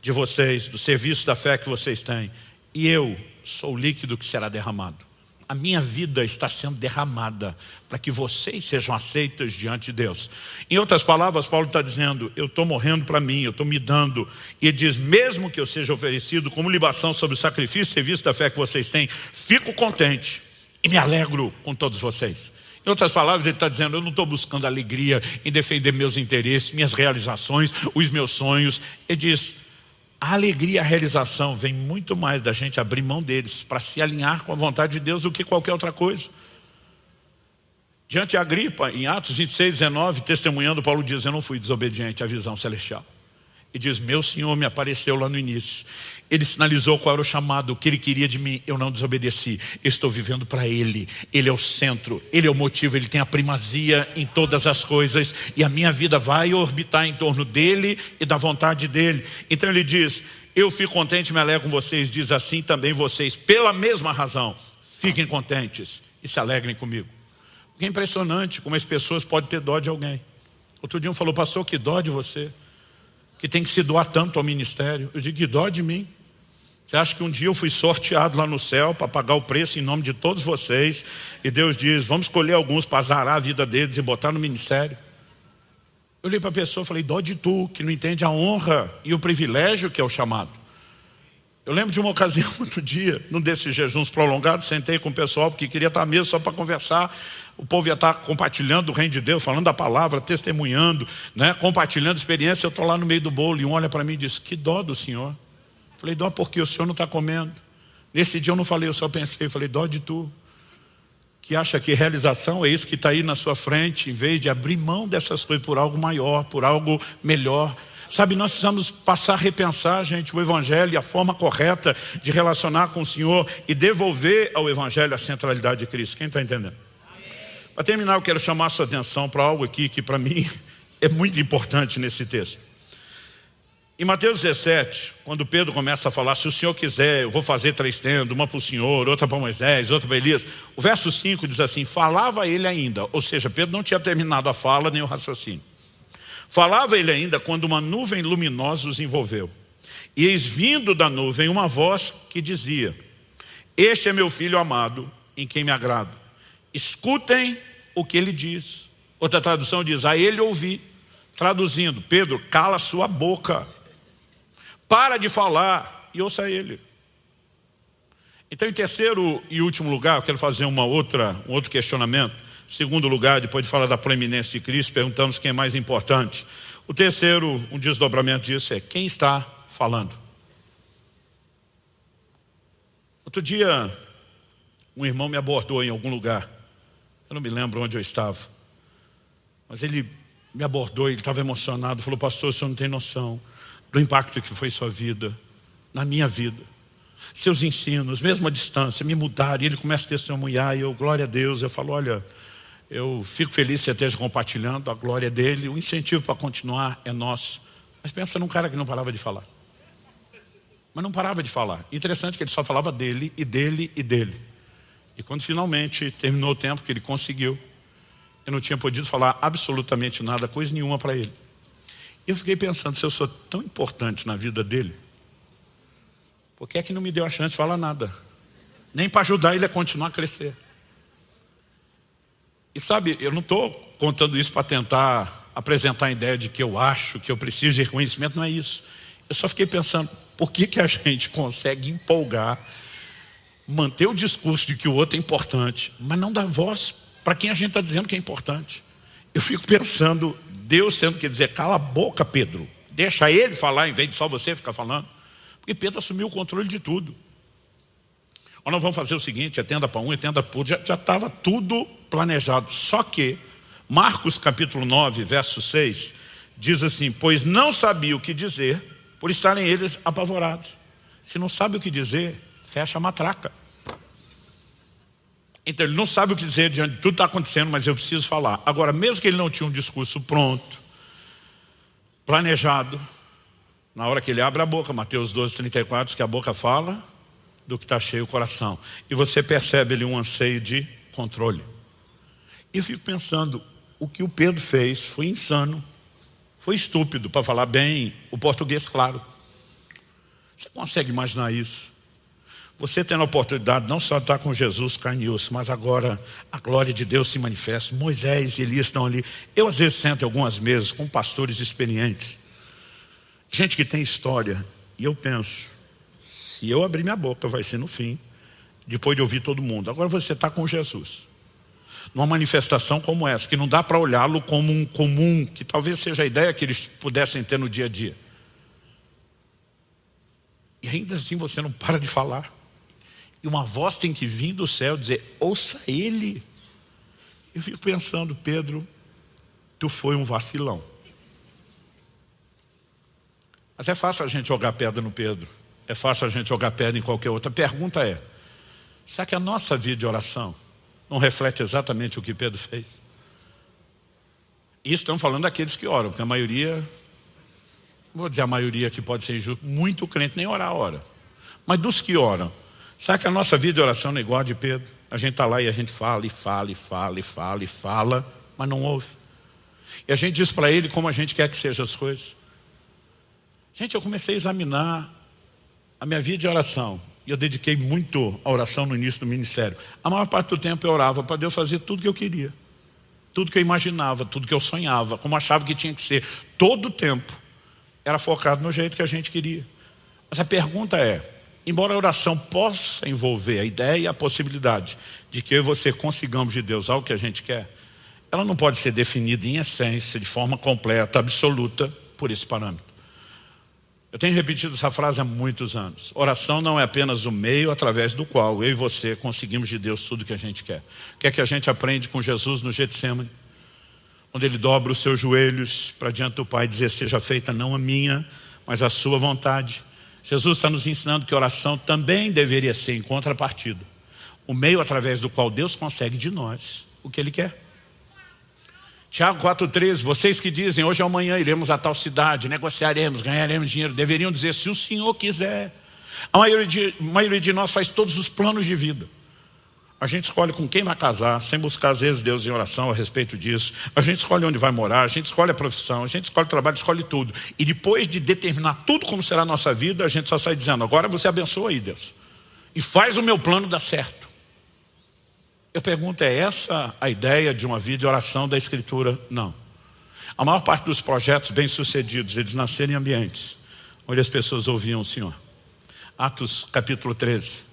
Speaker 1: de vocês, do serviço da fé que vocês têm, e eu sou o líquido que será derramado. A minha vida está sendo derramada para que vocês sejam aceitos diante de Deus. Em outras palavras, Paulo está dizendo, eu estou morrendo para mim, eu estou me dando. E ele diz, mesmo que eu seja oferecido como libação sobre o sacrifício e serviço da fé que vocês têm, fico contente e me alegro com todos vocês. Em outras palavras, ele está dizendo, eu não estou buscando alegria em defender meus interesses, minhas realizações, os meus sonhos. Ele diz, a alegria e a realização vem muito mais da gente abrir mão deles para se alinhar com a vontade de Deus do que qualquer outra coisa. Diante de Agripa, em Atos 26, 19, testemunhando, Paulo diz, eu não fui desobediente à visão celestial. E diz, meu Senhor me apareceu lá no início. Ele sinalizou qual era o chamado, o que Ele queria de mim. Eu não desobedeci. Eu estou vivendo para Ele. Ele é o centro, Ele é o motivo, Ele tem a primazia em todas as coisas. E a minha vida vai orbitar em torno dEle e da vontade dEle. Então Ele diz, eu fico contente e me alegro com vocês. Diz assim também vocês, pela mesma razão, fiquem contentes e se alegrem comigo. Porque é impressionante como as pessoas podem ter dó de alguém. Outro dia um falou, pastor, que dó de você, que tem que se doar tanto ao ministério. Eu digo, que dó de mim. Você acha que um dia eu fui sorteado lá no céu para pagar o preço em nome de todos vocês? E Deus diz, vamos escolher alguns para azarar a vida deles e botar no ministério. Eu olhei para a pessoa e falei, dó de tu, que não entende a honra e o privilégio que é o chamado. Eu lembro de uma ocasião, outro dia, num desses jejuns prolongados, sentei com o pessoal, porque queria estar mesmo só para conversar. O povo ia estar compartilhando o reino de Deus, falando da palavra, testemunhando, né, compartilhando experiência. Eu estou lá no meio do bolo e um olha para mim e diz, que dó do senhor. Falei, dó porque o senhor não está comendo. Nesse dia eu não falei, eu só pensei, falei, dó de tu, que acha que realização é isso que está aí na sua frente, em vez de abrir mão dessas coisas por algo maior, por algo melhor. Sabe, nós precisamos passar a repensar, gente, o Evangelho e a forma correta de relacionar com o Senhor e devolver ao Evangelho a centralidade de Cristo. Quem está entendendo? Para terminar, eu quero chamar a sua atenção para algo aqui que para mim é muito importante nesse texto. Em Mateus 17, quando Pedro começa a falar, se o Senhor quiser, eu vou fazer 3 tendas, uma para o Senhor, outra para Moisés, outra para Elias. O verso 5 diz assim, falava ele ainda, ou seja, Pedro não tinha terminado a fala nem o raciocínio. Falava ele ainda quando uma nuvem luminosa os envolveu. E eis vindo da nuvem uma voz que dizia, este é meu filho amado, em quem me agrado. Escutem o que ele diz. Outra tradução diz, a ele ouvi. Traduzindo, Pedro, cala sua boca. Para de falar e ouça ele. Então, em terceiro e último lugar, eu quero fazer um outro questionamento. Segundo lugar, depois de falar da proeminência de Cristo, perguntamos quem é mais importante. O terceiro, um desdobramento disso é quem está falando. Outro dia, um irmão me abordou em algum lugar. Eu não me lembro onde eu estava. Mas ele me abordou, ele estava emocionado. Falou, pastor, o senhor não tem noção do impacto que foi sua vida, na minha vida. Seus ensinos, mesmo à distância, me mudaram. E ele começa a testemunhar e eu, glória a Deus. Eu falo, olha, eu fico feliz que você esteja compartilhando a glória dele. O incentivo para continuar é nosso. Mas pensa num cara que não parava de falar. Mas não parava de falar. Interessante que ele só falava dele e dele e dele. E quando finalmente terminou o tempo que ele conseguiu, eu não tinha podido falar absolutamente nada, coisa nenhuma para ele. E eu fiquei pensando, se eu sou tão importante na vida dele, por que é que não me deu a chance de falar nada? Nem para ajudar ele a continuar a crescer. E sabe, eu não estou contando isso para tentar apresentar a ideia de que eu acho, que eu preciso de reconhecimento, não é isso. Eu só fiquei pensando, por que a gente consegue empolgar, manter o discurso de que o outro é importante, mas não dar voz para quem a gente está dizendo que é importante? Eu fico pensando, Deus tendo que dizer, cala a boca, Pedro, deixa ele falar em vez de só você ficar falando. Porque Pedro assumiu o controle de tudo. Ou nós vamos fazer o seguinte, é tenda para um, é tenda para outro, já estava tudo planejado. Só que, Marcos capítulo 9, verso 6, diz assim, pois não sabia o que dizer, por estarem eles apavorados. Se não sabe o que dizer, fecha a matraca. Então ele não sabe o que dizer diante de tudo que está acontecendo, mas eu preciso falar. Agora, mesmo que ele não tinha um discurso pronto, planejado, na hora que ele abre a boca, Mateus 12:34, diz que a boca fala do que está cheio o coração. E você percebe ali um anseio de controle. E eu fico pensando, o que o Pedro fez foi insano, foi estúpido, para falar bem o português claro. Você consegue imaginar isso? Você tendo a oportunidade não só de estar com Jesus, carne e osso, mas agora a glória de Deus se manifesta. Moisés e Elias estão ali. Eu às vezes sento em algumas mesas com pastores experientes, gente que tem história, e eu penso, se eu abrir minha boca vai ser no fim, depois de ouvir todo mundo. Agora você está com Jesus, numa manifestação como essa, que não dá para olhá-lo como um comum, que talvez seja a ideia que eles pudessem ter no dia a dia. E ainda assim você não para de falar. E uma voz tem que vir do céu dizer, ouça ele. Eu fico pensando, Pedro, tu foi um vacilão. Mas é fácil a gente jogar pedra no Pedro. É fácil a gente jogar pedra em qualquer outra. A pergunta é, será que a nossa vida de oração não reflete exatamente o que Pedro fez? Isso estamos falando daqueles que oram, porque a maioria, não vou dizer a maioria que pode ser injusto, muito crente nem orar ora. Mas dos que oram, será que a nossa vida de oração não é igual a de Pedro? A gente está lá e a gente fala, e fala, e fala, e fala, e fala, mas não ouve. E a gente diz para ele como a gente quer que sejam as coisas. Gente, eu comecei a examinar a minha vida de oração. E eu dediquei muito à oração no início do ministério. A maior parte do tempo eu orava para Deus fazer tudo que eu queria. Tudo que eu imaginava, tudo que eu sonhava, como achava que tinha que ser. Todo o tempo era focado no jeito que a gente queria. Mas a pergunta é, embora a oração possa envolver a ideia e a possibilidade de que eu e você consigamos de Deus algo que a gente quer, ela não pode ser definida em essência, de forma completa, absoluta, por esse parâmetro. Eu tenho repetido essa frase há muitos anos. Oração não é apenas o meio através do qual eu e você conseguimos de Deus tudo que a gente quer. O que é que a gente aprende com Jesus no Getsemane? Onde ele dobra os seus joelhos para diante do Pai e dizer, seja feita não a minha, mas a sua vontade. Jesus está nos ensinando que oração também deveria ser em contrapartida. O meio através do qual Deus consegue de nós o que Ele quer. Tiago 4,13, vocês que dizem, hoje ou amanhã iremos a tal cidade, negociaremos, ganharemos dinheiro, deveriam dizer, se o Senhor quiser. A maioria de nós faz todos os planos de vida. A gente escolhe com quem vai casar, sem buscar às vezes Deus em oração a respeito disso. A gente escolhe onde vai morar, a gente escolhe a profissão, a gente escolhe o trabalho, escolhe tudo. E depois de determinar tudo como será a nossa vida, a gente só sai dizendo, agora você abençoa aí, Deus. E faz o meu plano dar certo. Eu pergunto, é essa a ideia de uma vida de oração da Escritura? Não. A maior parte dos projetos bem-sucedidos, eles nasceram em ambientes onde as pessoas ouviam o Senhor. Atos capítulo 13.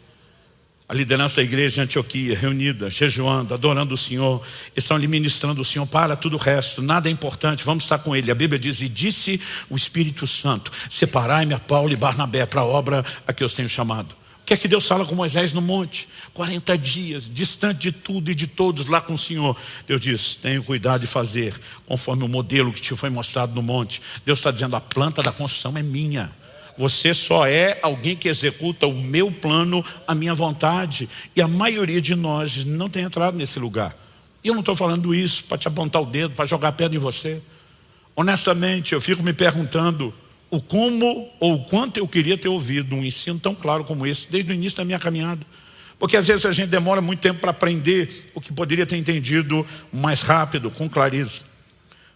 Speaker 1: A liderança da igreja de Antioquia, reunida, jejuando, adorando o Senhor, estão ali ministrando o Senhor, para tudo o resto, nada é importante, vamos estar com Ele. A Bíblia diz, e disse o Espírito Santo, separai-me a Paulo e Barnabé para a obra a que eu os tenho chamado. O que é que Deus fala com Moisés no monte? 40 dias, distante de tudo e de todos lá com o Senhor. Deus diz, tenho cuidado de fazer conforme o modelo que te foi mostrado no monte. Deus está dizendo, a planta da construção é minha. Você só é alguém que executa o meu plano, a minha vontade. E a maioria de nós não tem entrado nesse lugar. E eu não estou falando isso para te apontar o dedo, para jogar pedra em você. Honestamente, eu fico me perguntando o como ou o quanto eu queria ter ouvido um ensino tão claro como esse desde o início da minha caminhada. Porque às vezes a gente demora muito tempo para aprender o que poderia ter entendido mais rápido, com clareza.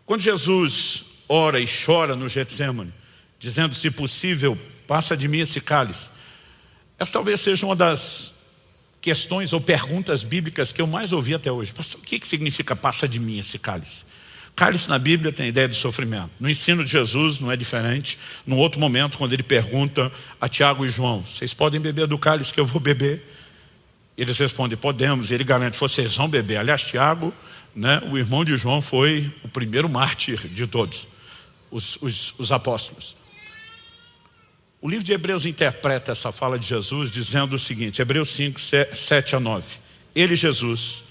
Speaker 1: Quando Jesus ora e chora no Getsemane, dizendo, se possível, passa de mim esse cálice. Essa talvez seja uma das questões ou perguntas bíblicas que eu mais ouvi até hoje. Pastor, o que significa passa de mim esse cálice? Cálice na Bíblia tem a ideia de sofrimento. No ensino de Jesus não é diferente. Num outro momento, quando ele pergunta a Tiago e João, vocês podem beber do cálice que eu vou beber? Eles respondem, podemos. E ele garante, vocês vão beber. Aliás, Tiago, o irmão de João, foi o primeiro mártir de todos, os apóstolos. O livro de Hebreus interpreta essa fala de Jesus dizendo o seguinte, Hebreus 5, 7 a 9. Ele, Jesus,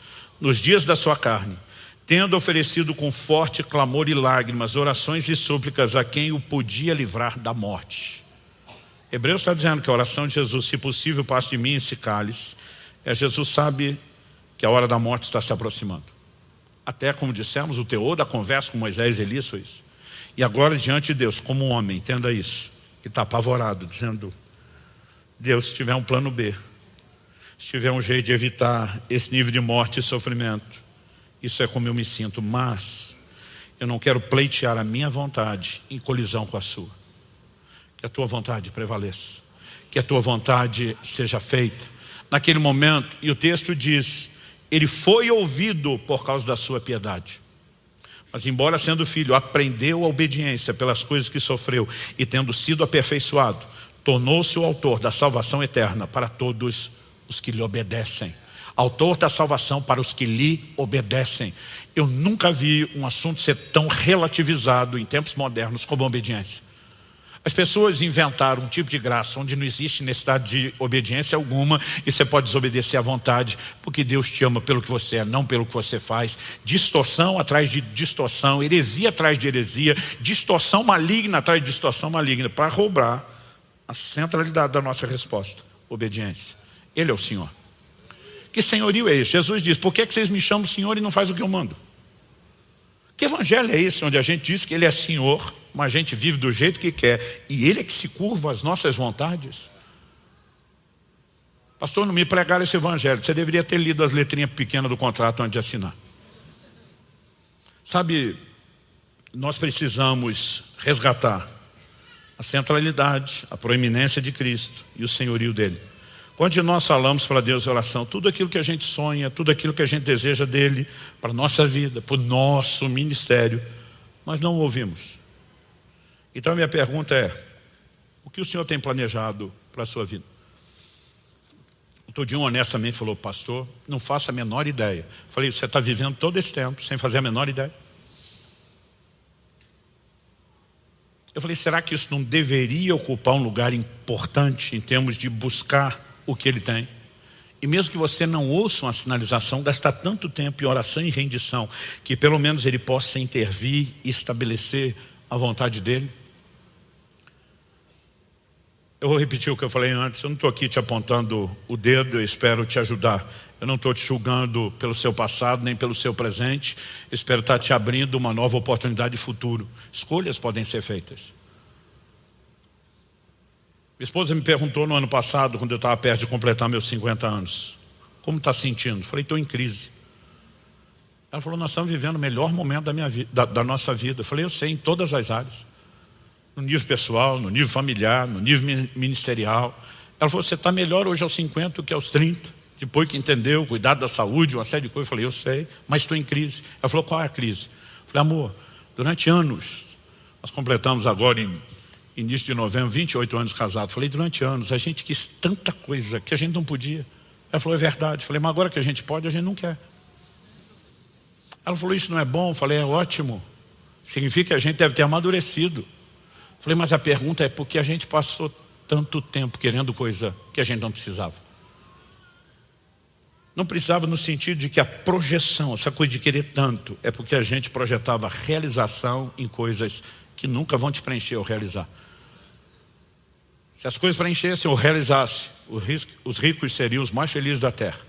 Speaker 1: nos dias da sua carne, tendo oferecido com forte clamor e lágrimas, orações e súplicas a quem o podia livrar da morte. Hebreus está dizendo que a oração de Jesus, se possível, passe de mim esse cálice. Jesus sabe que a hora da morte está se aproximando. Até, como dissemos, o teor da conversa com Moisés e Elias foi isso. E agora, diante de Deus, como um homem, entenda isso, que está apavorado, dizendo: Deus, se tiver um plano B, se tiver um jeito de evitar esse nível de morte e sofrimento, isso é como eu me sinto, mas eu não quero pleitear a minha vontade em colisão com a sua. Que a tua vontade prevaleça, que a tua vontade seja feita. Naquele momento, e o texto diz, ele foi ouvido por causa da sua piedade. Mas embora sendo filho, aprendeu a obediência pelas coisas que sofreu e tendo sido aperfeiçoado, tornou-se o autor da salvação eterna para todos os que lhe obedecem. Autor da salvação para os que lhe obedecem. Eu nunca vi um assunto ser tão relativizado em tempos modernos como a obediência. As pessoas inventaram um tipo de graça onde não existe necessidade de obediência alguma e você pode desobedecer à vontade, porque Deus te ama pelo que você é, não pelo que você faz. Distorção atrás de distorção, heresia atrás de heresia, distorção maligna atrás de distorção maligna, para roubar a centralidade da nossa resposta: obediência. Ele é o Senhor. Que senhorio é esse? Jesus diz: por que vocês me chamam Senhor e não faz o que eu mando? Que evangelho é esse onde a gente diz que Ele é Senhor, mas a gente vive do jeito que quer e Ele é que se curva às nossas vontades? Pastor, não me pregaram esse evangelho. Você deveria ter lido as letrinhas pequenas do contrato antes de assinar. Sabe, nós precisamos resgatar a centralidade, a proeminência de Cristo e o senhorio dele. Quando nós falamos para Deus em oração, tudo aquilo que a gente sonha, tudo aquilo que a gente deseja dele, para a nossa vida, para o nosso ministério, nós não o ouvimos. Então a minha pergunta é: o que o Senhor tem planejado para a sua vida? O Todinho honestamente falou: pastor, não faço a menor ideia. Falei: você está vivendo todo esse tempo sem fazer a menor ideia? Eu falei: será que isso não deveria ocupar um lugar importante em termos de buscar o que Ele tem? E mesmo que você não ouça uma sinalização, gastar tanto tempo em oração e rendição, que pelo menos Ele possa intervir e estabelecer a vontade dEle. Eu vou repetir o que eu falei antes. Eu não estou aqui te apontando o dedo, eu espero te ajudar. Eu não estou te julgando pelo seu passado, nem pelo seu presente. Eu espero estar te abrindo uma nova oportunidade de futuro. Escolhas podem ser feitas. Minha esposa me perguntou no ano passado, quando eu estava perto de completar meus 50 anos: como está sentindo? Falei: estou em crise. Ela falou: nós estamos vivendo o melhor momento da nossa vida. Eu falei: eu sei, em todas as áreas. No nível pessoal, no nível familiar, no nível ministerial. Ela falou: você está melhor hoje aos 50 do que aos 30. Depois que entendeu, cuidado da saúde, uma série de coisas. Eu falei: eu sei, mas estou em crise. Ela falou: qual é a crise? Eu falei: amor, durante anos, nós completamos agora em início de novembro, 28 anos casados. Falei: durante anos, a gente quis tanta coisa que a gente não podia. Ela falou: é verdade. Falei: mas agora que a gente pode, a gente não quer. Ela falou: isso não é bom? Falei: é ótimo. Significa que a gente deve ter amadurecido. Falei: mas a pergunta é por que a gente passou tanto tempo querendo coisa que a gente não precisava? Não precisava no sentido de que a projeção, essa coisa de querer tanto, é porque a gente projetava realização em coisas que nunca vão te preencher ou realizar. Se as coisas preenchessem ou realizassem, os ricos seriam os mais felizes da terra.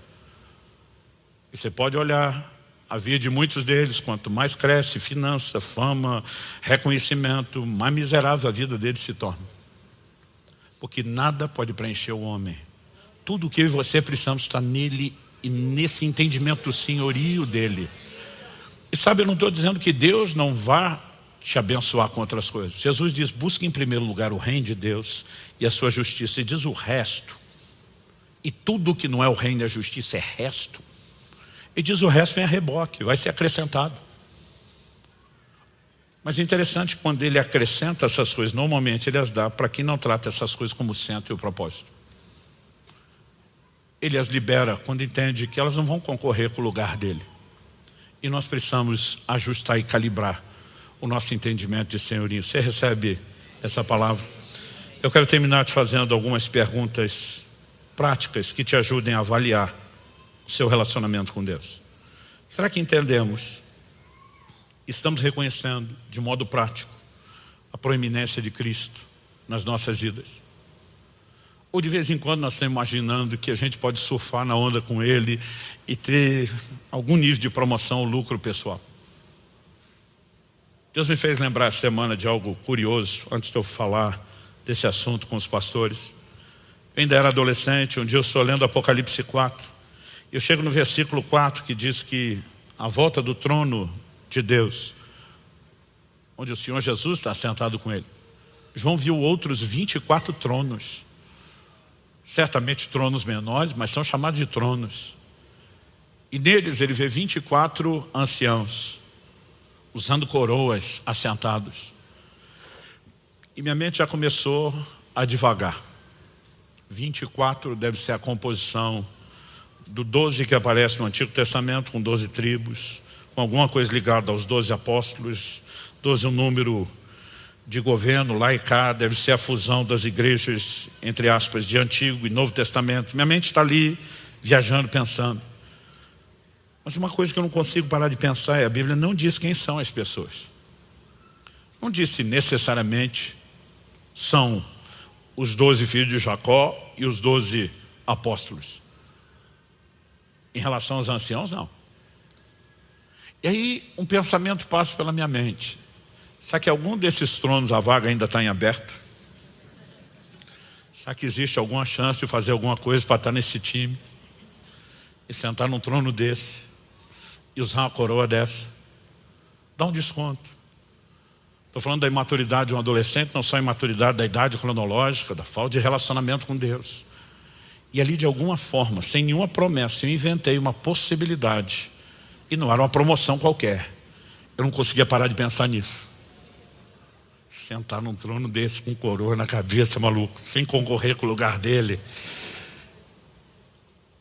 Speaker 1: E você pode olhar a vida de muitos deles: quanto mais cresce finança, fama, reconhecimento, mais miserável a vida deles se torna. Porque nada pode preencher o homem. Tudo o que eu e você precisamos está nele e nesse entendimento do senhorio dele. E sabe, eu não estou dizendo que Deus não vá te abençoar com outras coisas. Jesus diz: busque em primeiro lugar o reino de Deus e a sua justiça. E diz o resto. E tudo que não é o reino e a justiça é resto. E diz: o resto vem a reboque, vai ser acrescentado. Mas é interessante que quando Ele acrescenta essas coisas, normalmente Ele as dá para quem não trata essas coisas como centro e o propósito. Ele as libera quando entende que elas não vão concorrer com o lugar dele. E nós precisamos ajustar e calibrar o nosso entendimento de senhorio. Você recebe essa palavra? Eu quero terminar te fazendo algumas perguntas práticas que te ajudem a avaliar o seu relacionamento com Deus. Será que entendemos, estamos reconhecendo de modo prático a proeminência de Cristo nas nossas vidas? Ou de vez em quando nós estamos imaginando que a gente pode surfar na onda com ele e ter algum nível de promoção ou lucro pessoal. Deus me fez lembrar essa semana de algo curioso, antes de eu falar desse assunto com os pastores. Eu ainda era adolescente, um dia eu estou lendo Apocalipse 4. Eu chego no versículo 4 que diz que a volta do trono de Deus, onde o Senhor Jesus está sentado com ele. João viu outros 24 tronos. Certamente tronos menores, mas são chamados de tronos. E neles ele vê 24 anciãos, usando coroas, assentados. E minha mente já começou a divagar. 24 deve ser a composição do 12 que aparece no Antigo Testamento, com 12 tribos, com alguma coisa ligada aos 12 apóstolos. 12 é um número de governo, lá e cá, deve ser a fusão das igrejas, entre aspas, de Antigo e Novo Testamento. Minha mente está ali, viajando, pensando. Mas uma coisa que eu não consigo parar de pensar é: a Bíblia não diz quem são as pessoas. Não disse necessariamente são os 12 filhos de Jacó e os 12 apóstolos. Em relação aos anciãos, não. E aí um pensamento passa pela minha mente: será que algum desses tronos a vaga ainda está em aberto? Será que existe alguma chance de fazer alguma coisa para estar nesse time e sentar num trono desse e usar uma coroa dessa? Dá um desconto. Estou falando da imaturidade de um adolescente, não só a imaturidade da idade cronológica, da falta de relacionamento com Deus. E ali, de alguma forma, sem nenhuma promessa, eu inventei uma possibilidade. E não era uma promoção qualquer. Eu não conseguia parar de pensar nisso. Sentar num trono desse com coroa na cabeça, maluco, sem concorrer com o lugar dele.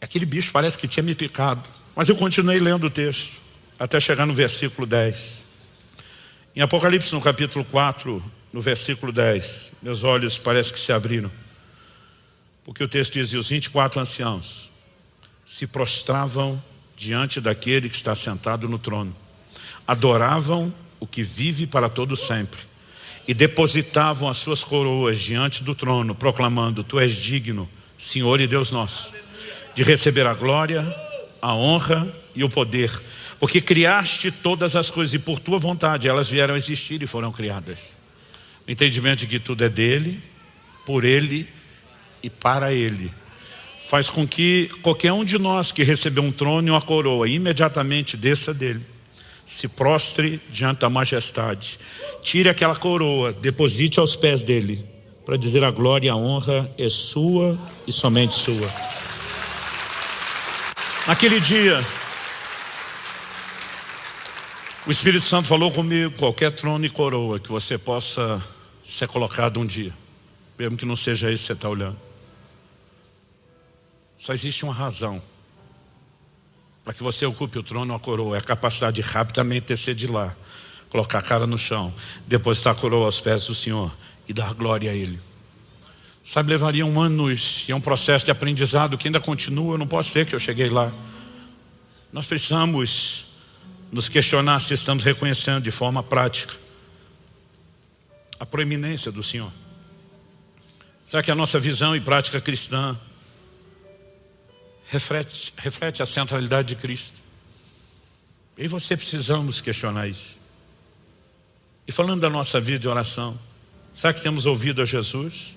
Speaker 1: Aquele bicho parece que tinha me picado. Mas eu continuei lendo o texto, até chegar no versículo 10. Em Apocalipse, no capítulo 4, no versículo 10, meus olhos parece que se abriram. Porque o texto diz: e os 24 anciãos se prostravam diante daquele que está sentado no trono. Adoravam o que vive para todo sempre. E depositavam as suas coroas diante do trono, proclamando: tu és digno, Senhor e Deus nosso, de receber a glória, a honra e o poder, porque criaste todas as coisas e por tua vontade elas vieram a existir e foram criadas. O entendimento de que tudo é dele, por ele e para ele faz com que qualquer um de nós que recebeu um trono e uma coroa imediatamente desça dele, se prostre diante da majestade, tire aquela coroa, deposite aos pés dele, para dizer: a glória e a honra é sua e somente sua. Naquele dia, o Espírito Santo falou comigo: qualquer trono e coroa que você possa ser colocado um dia, mesmo que não seja isso que você está olhando, só existe uma razão para que você ocupe o trono ou a coroa: é a capacidade de rapidamente descer de lá, colocar a cara no chão, depositar a coroa aos pés do Senhor e dar glória a Ele. Sabe, levariam anos, e é um processo de aprendizado que ainda continua. Não pode ser que eu cheguei lá. Nós precisamos nos questionar se estamos reconhecendo de forma prática a proeminência do Senhor. Será que a nossa visão e prática cristã reflete a centralidade de Cristo? Eu e você precisamos questionar isso. E falando da nossa vida de oração, será que temos ouvido a Jesus?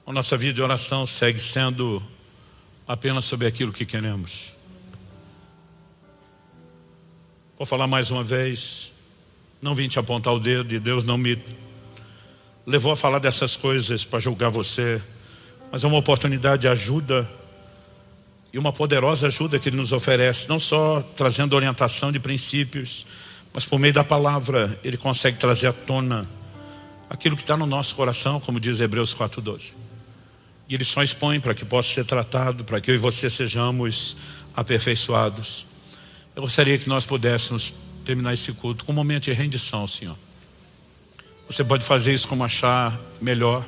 Speaker 1: Ou nossa vida de oração segue sendo apenas sobre aquilo que queremos? Vou falar mais uma vez, não vim te apontar o dedo, e Deus não me levou a falar dessas coisas para julgar você, mas é uma oportunidade de ajuda, e uma poderosa ajuda que Ele nos oferece, não só trazendo orientação de princípios, mas por meio da palavra Ele consegue trazer à tona aquilo que está no nosso coração, como diz Hebreus 4:12. E Ele só expõe para que possa ser tratado, para que eu e você sejamos aperfeiçoados. Eu gostaria que nós pudéssemos terminar esse culto com um momento de rendição ao Senhor. Você pode fazer isso como achar melhor.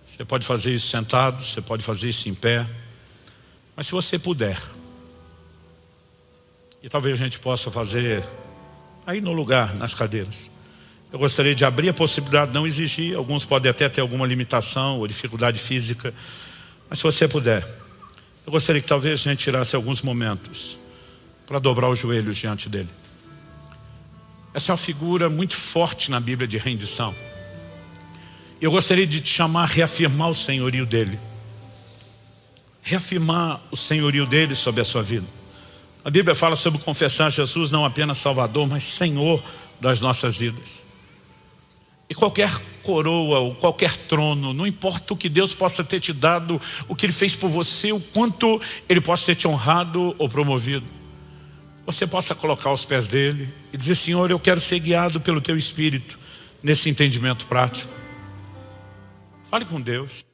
Speaker 1: Você pode fazer isso sentado, você pode fazer isso em pé. Mas se você puder, e talvez a gente possa fazer aí no lugar, nas cadeiras, Eu gostaria de abrir a possibilidade, não exigir. Alguns podem até ter alguma limitação ou dificuldade física. Mas se você puder, eu gostaria que talvez a gente tirasse alguns momentos para dobrar os joelhos diante dele. Essa é uma figura muito forte na Bíblia de rendição. Eu gostaria de te chamar a reafirmar o senhorio dele. Reafirmar o senhorio dele sobre a sua vida. A Bíblia fala sobre confessar Jesus não apenas Salvador, mas Senhor das nossas vidas. E qualquer coroa ou qualquer trono, não importa o que Deus possa ter te dado, o que Ele fez por você, o quanto Ele possa ter te honrado ou promovido, você possa colocar aos pés dele e dizer: Senhor, eu quero ser guiado pelo Teu Espírito nesse entendimento prático. Fale com Deus.